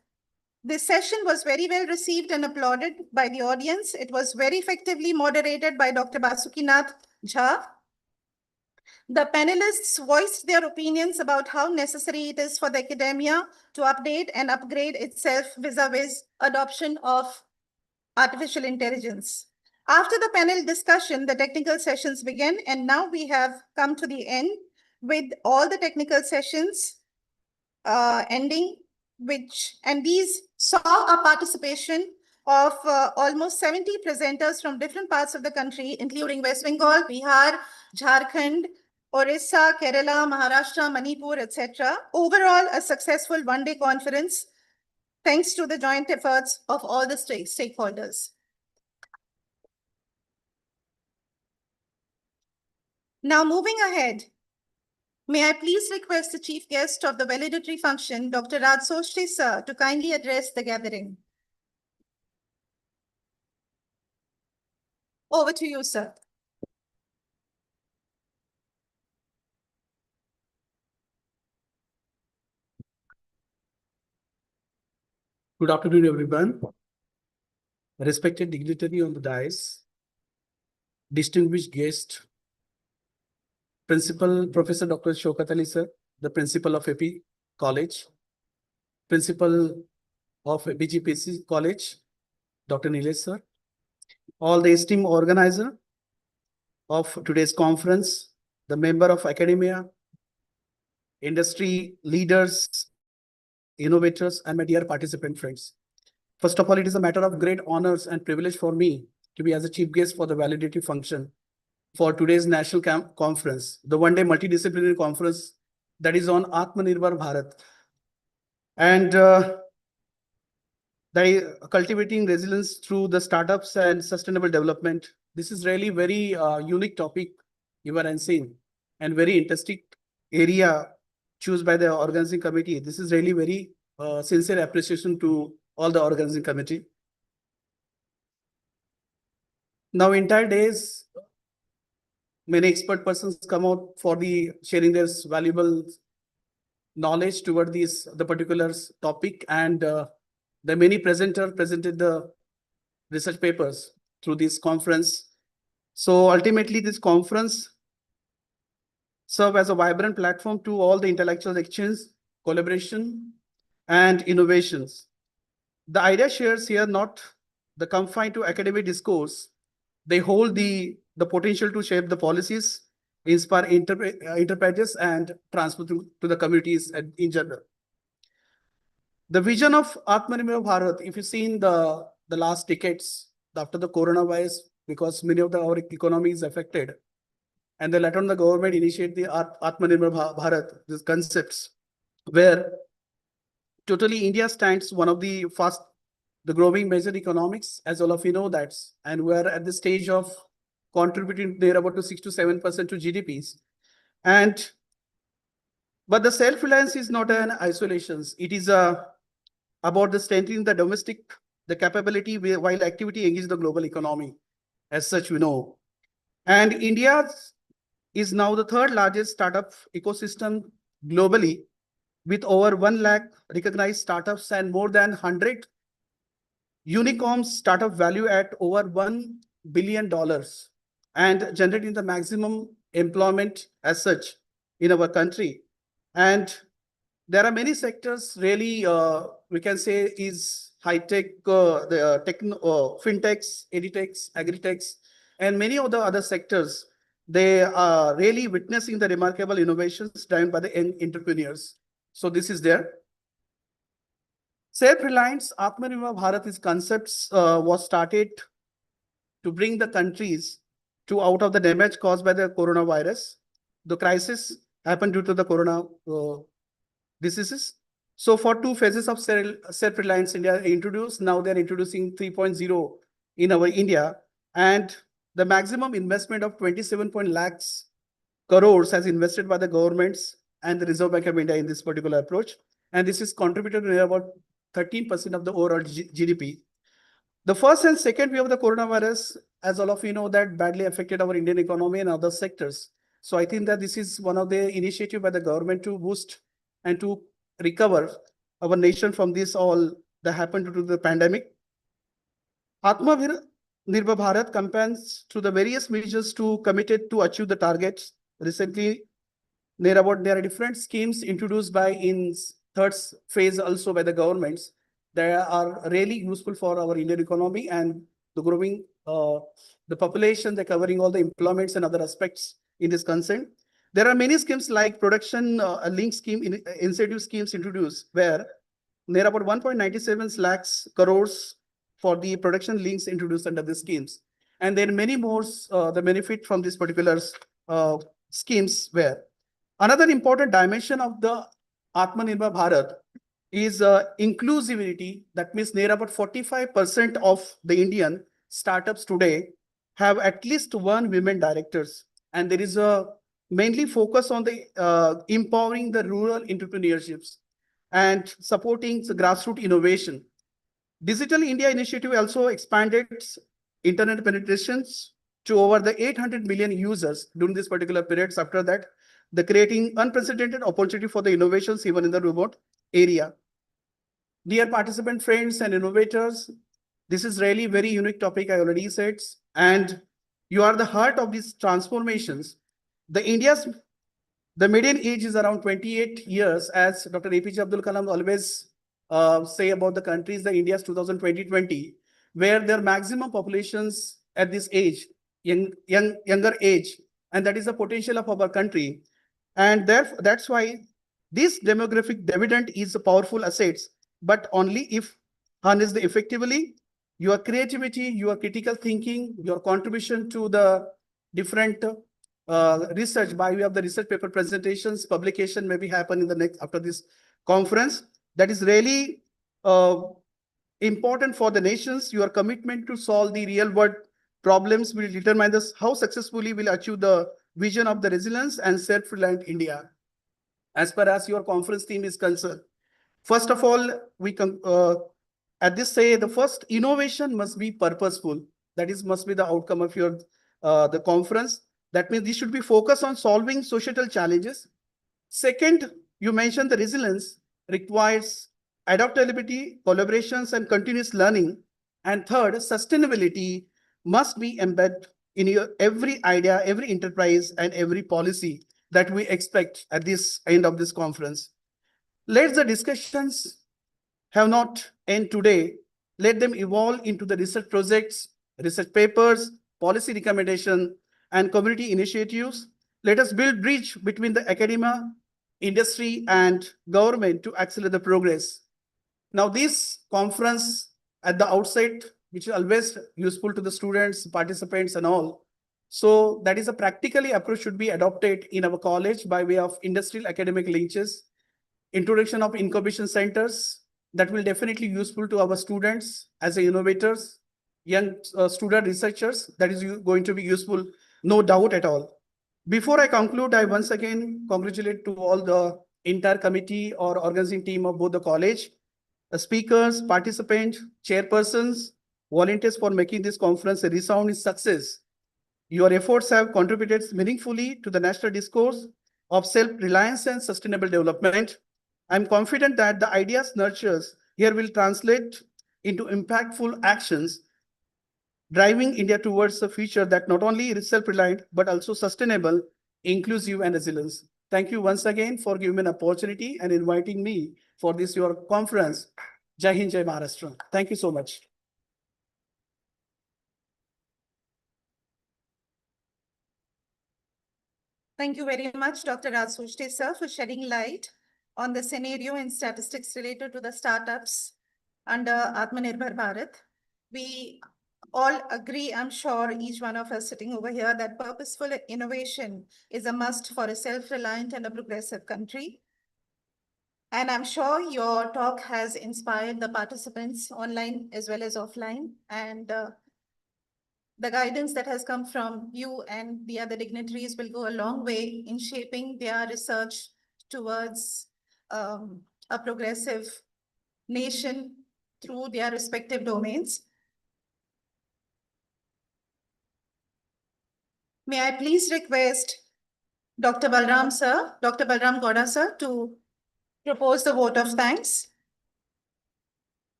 This session was very well received and applauded by the audience. It was very effectively moderated by Dr. Basukinath Jha. The panelists voiced their opinions about how necessary it is for the academia to update and upgrade itself vis-a-vis adoption of artificial intelligence. After the panel discussion, the technical sessions began, and now we have come to the end with all the technical sessions ending, and these saw a participation of almost 70 presenters from different parts of the country, including West Bengal, Bihar, Jharkhand, Orissa, Kerala, Maharashtra, Manipur, etc. Overall, a successful one-day conference, thanks to the joint efforts of all the stakeholders. Now, moving ahead, may I please request the chief guest of the valedictory function, Dr. Rajsoshri sir, to kindly address the gathering. Over to you, sir. Good afternoon, everyone. Respected dignitary on the dais, distinguished guest, Principal Professor Dr. Shaukat Ali sir, the Principal of AP College, Principal of BGPC College, Dr. Nilesh sir, all the esteemed organizer of today's conference, the member of academia, industry leaders, innovators, and my dear participant friends. First of all, it is a matter of great honors and privilege for me to be as a chief guest for the validity function for today's national conference, the one-day multidisciplinary conference that is on Atmanirbhar Bharat. And cultivating resilience through the startups and sustainable development. This is really very unique topic you are seeing and very interesting area choose by the organizing committee. This is really very sincere appreciation to all the organizing committee. Now entire days, many expert persons come out for the sharing their valuable knowledge toward the particular topic, and the many presenter presented the research papers through this conference. So ultimately, this conference serve as a vibrant platform to all the intellectual exchange, collaboration, and innovations. The idea shares here not the confined to academic discourse. They hold the potential to shape the policies, inspire enterprises, and transfer to the communities in general. The vision of Atmanirbhar Bharat, if you see in the last decades after the coronavirus, because many of our economy is affected, and then later on the government initiate the Atmanirbhar Bharat, these concepts, where totally India stands one of the the growing major economics, as all of you know that, and we are at the stage of contributing there about to 6 to 7% to GDPs. But the self-reliance is not an isolation. It is about the strengthening the domestic, the capability while activity engages the global economy. As such, we know. And India is now the third largest startup ecosystem globally, with over 1 lakh recognized startups and more than 100 unicorns startup value at over $1 billion and generating the maximum employment as such in our country. And there are many sectors really, we can say is high-tech, fintechs, edtechs, agritechs, and many of the other sectors. They are really witnessing the remarkable innovations driven by the young entrepreneurs. So this is there. Self-reliance Atmanirbhar Bharat is concepts was started to bring the countries to out of the damage caused by the coronavirus. The crisis happened due to the corona diseases. So for 2 phases of self-reliance India introduced, now they're introducing 3.0 in our India, and the maximum investment of 27 lakhs crores has invested by the governments and the Reserve Bank of India in this particular approach. And this is contributed to about 13% of the overall GDP. The first and second wave of the coronavirus, as all of you know, that badly affected our Indian economy and other sectors. So I think that this is one of the initiative by the government to boost and to recover our nation from this all that happened due to the pandemic. Atmanirbhar Bharat campaigns through the various measures to committed to achieve the targets. Recently, there are different schemes introduced by in third phase also by the governments that are really useful for our Indian economy and the growing the population. They're covering all the employments and other aspects in this concern. There are many schemes like production link scheme, incentive schemes introduced, where there are about 1.97 lakhs crores for the production links introduced under the schemes. And there are many more the benefit from these particular schemes where another important dimension of the Atmanirbhar Bharat is inclusivity. That means near about 45% of the Indian startups today have at least one women directors. And there is a mainly focus on the empowering the rural entrepreneurships and supporting the grassroots innovation. Digital India initiative also expanded internet penetrations to over the 800 million users during this particular periods. After that, the creating unprecedented opportunity for the innovations even in the remote area. Dear participant friends and innovators, this is really very unique topic, I already said, and you are the heart of these transformations. The median age is around 28 years, as Dr. APJ Abdul Kalam always say about the countries, the India's 2020, where their maximum populations at this age, younger age, and that is the potential of our country. And that's why this demographic dividend is a powerful asset, but only if harnessed effectively. Your creativity, your critical thinking, your contribution to the different research by way of the research paper presentations, publication maybe happen in the next after this conference. That is really important for the nations. Your commitment to solve the real world problems will determine how successfully we'll achieve the vision of the resilience and self-reliant India. As far as your conference theme is concerned, first of all, at this say the first innovation must be purposeful. That is, must be the outcome of your the conference. That means this should be focused on solving societal challenges. Second, you mentioned the resilience requires adaptability, collaborations, and continuous learning. And third, sustainability must be embedded in your every idea, every enterprise, and every policy that we expect at this end of this conference. Let the discussions have not end today. Let them evolve into the research projects, research papers, policy recommendation, and community initiatives. Let us build bridge between the academia, industry, and government to accelerate the progress. Now, this conference at the outset, which is always useful to the students, participants, and all. So that is a practically approach should be adopted in our college by way of industrial academic linkages, introduction of incubation centers that will definitely useful to our students as innovators, young student researchers. That is going to be useful, no doubt at all. Before I conclude, I once again congratulate to all the entire committee or organizing team of both the college, the speakers, participants, chairpersons, volunteers for making this conference a resounding success. Your efforts have contributed meaningfully to the national discourse of self-reliance and sustainable development. I'm confident that the ideas nurtured here will translate into impactful actions, driving India towards a future that not only is self-reliant, but also sustainable, inclusive, and resilient. Thank you once again for giving me an opportunity and inviting me for this your conference. Jai Hind, Jai Maharashtra. Thank you so much. Thank you very much, Dr. Rasushte, sir, for shedding light on the scenario and statistics related to the startups under Atmanirbhar Bharat. We all agree, I'm sure, each one of us sitting over here, that purposeful innovation is a must for a self-reliant and a progressive country. And I'm sure your talk has inspired the participants online as well as offline. And the guidance that has come from you and the other dignitaries will go a long way in shaping their research towards a progressive nation through their respective domains. May I please request Dr. Balram sir, Dr. Balram Gowda sir, to propose the vote of thanks.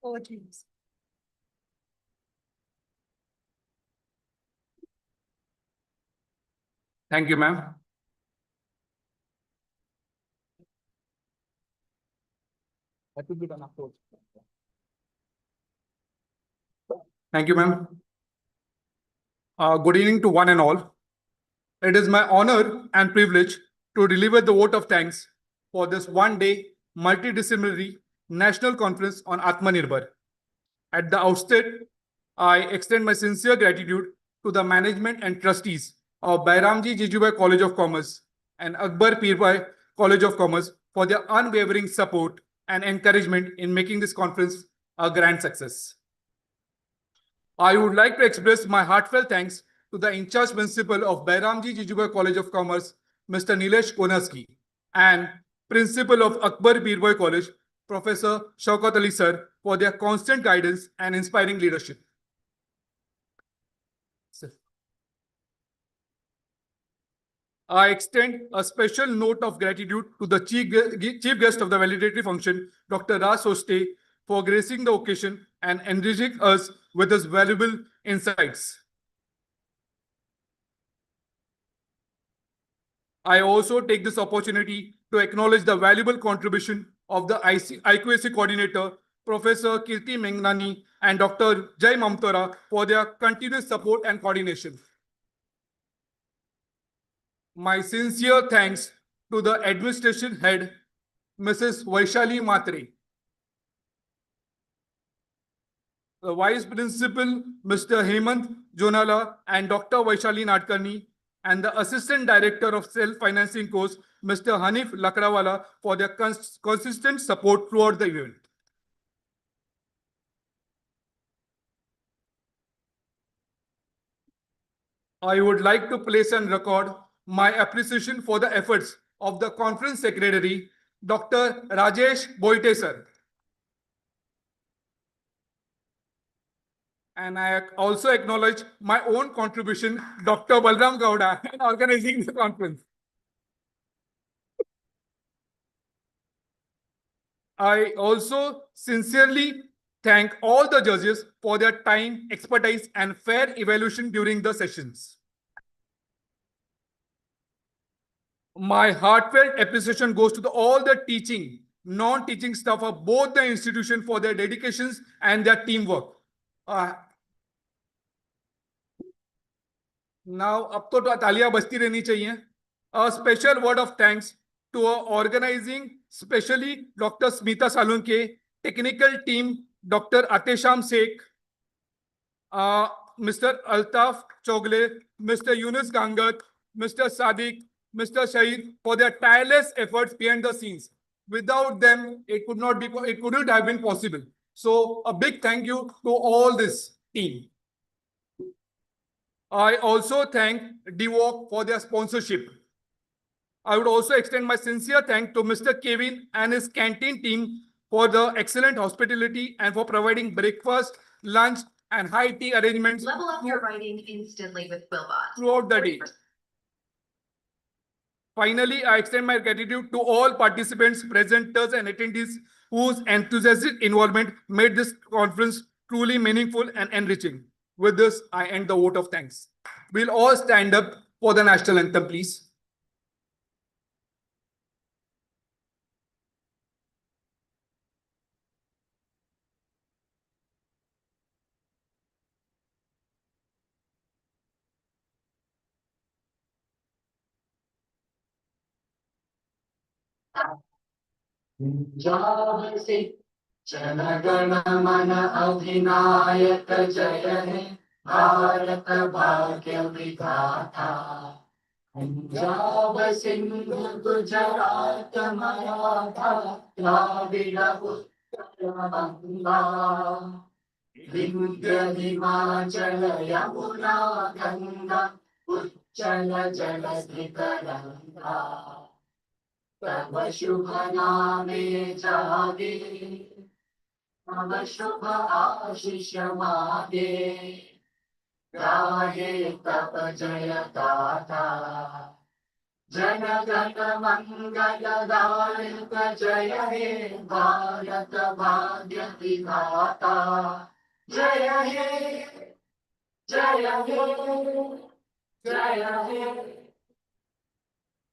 Over to you. Thank you, ma'am. That will be done afterwards. Thank you, ma'am. Good evening to one and all. It is my honor and privilege to deliver the vote of thanks for this one-day multidisciplinary national conference on Atmanirbhar. At the outset, I extend my sincere gratitude to the management and trustees of Bairamji Jijubai College of Commerce and Akbar Pirbhai College of Commerce for their unwavering support and encouragement in making this conference a grand success. I would like to express my heartfelt thanks to the in-charge principal of Bairamji Jijubai College of Commerce, Mr. Nilesh Konasky, and principal of Akbar Pirbhai College, Professor Shaukat Ali sir, for their constant guidance and inspiring leadership. I extend a special note of gratitude to the chief guest of the valedictory function, Dr. Ras Hoste, for gracing the occasion and enriching us with his valuable insights. I also take this opportunity to acknowledge the valuable contribution of the IQAC coordinator, Professor Kirti Mengnani and Dr. Jai Mamtora for their continuous support and coordination. My sincere thanks to the administration head, Mrs. Vaishali Matre, the Vice Principal, Mr. Hemant Jonala and Dr. Vaishali Nadkarni, and the Assistant Director of Self-Financing Course, Mr. Hanif Lakrawala, for their consistent support throughout the event. I would like to place on record my appreciation for the efforts of the conference secretary, Dr. Rajesh Boite sir. And I also acknowledge my own contribution, Dr. Balram Gowda, in organizing the conference. I also sincerely thank all the judges for their time, expertise, and fair evaluation during the sessions. My heartfelt appreciation goes to all the teaching, non-teaching staff of both the institution for their dedications and their teamwork. Now, अब तो तालियां बजती रहनी चाहिए. A special word of thanks to our organizing, especially Dr. Smita Salunke, technical team, Dr. Atesham Sheikh, Mr. Altaf Chogle, Mr. Yunus Gangat, Mr. Sadiq, Mr. Shahid for their tireless efforts behind the scenes. Without them, it couldn't have been possible. So a big thank you to all this team. I also thank DWOC for their sponsorship. I would also extend my sincere thanks to Mr. Kevin and his canteen team for the excellent hospitality and for providing breakfast, lunch, and high tea arrangements. Level up your writing instantly with Quillbot. Throughout the day. Finally, I extend my gratitude to all participants, presenters, and attendees whose enthusiastic involvement made this conference truly meaningful and enriching. With this, I end the vote of thanks. We'll all stand up for the national anthem, please. जनगण मन अधिनायक जय हे भारत भाग्य विधाता पंजाब सिंध गुजरात मराठा द्राविड उत्कल बंगा विंध्य हिमाचल यमुना गंगा उच्चल जलधि तरंगा तव शुभ नामे जागे तव शुभ आशीष मागे गाहे तव जय गाथा जन गण मंगल दायक जय हे भारत भाग्य विधाता जय हे जय हे जय हे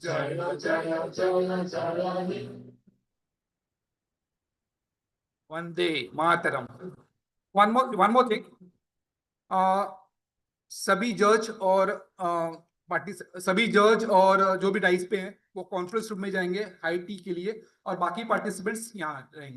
जय जय जय जय हे Vande Mataram. One more thing. सभी जज और सभी जज और जो भी डाइस पे हैं वो कॉन्फ्रेंस रूम में जाएंगे हाई टी के लिए और बाकी पार्टिसिपेंट्स यहाँ रहेंगे.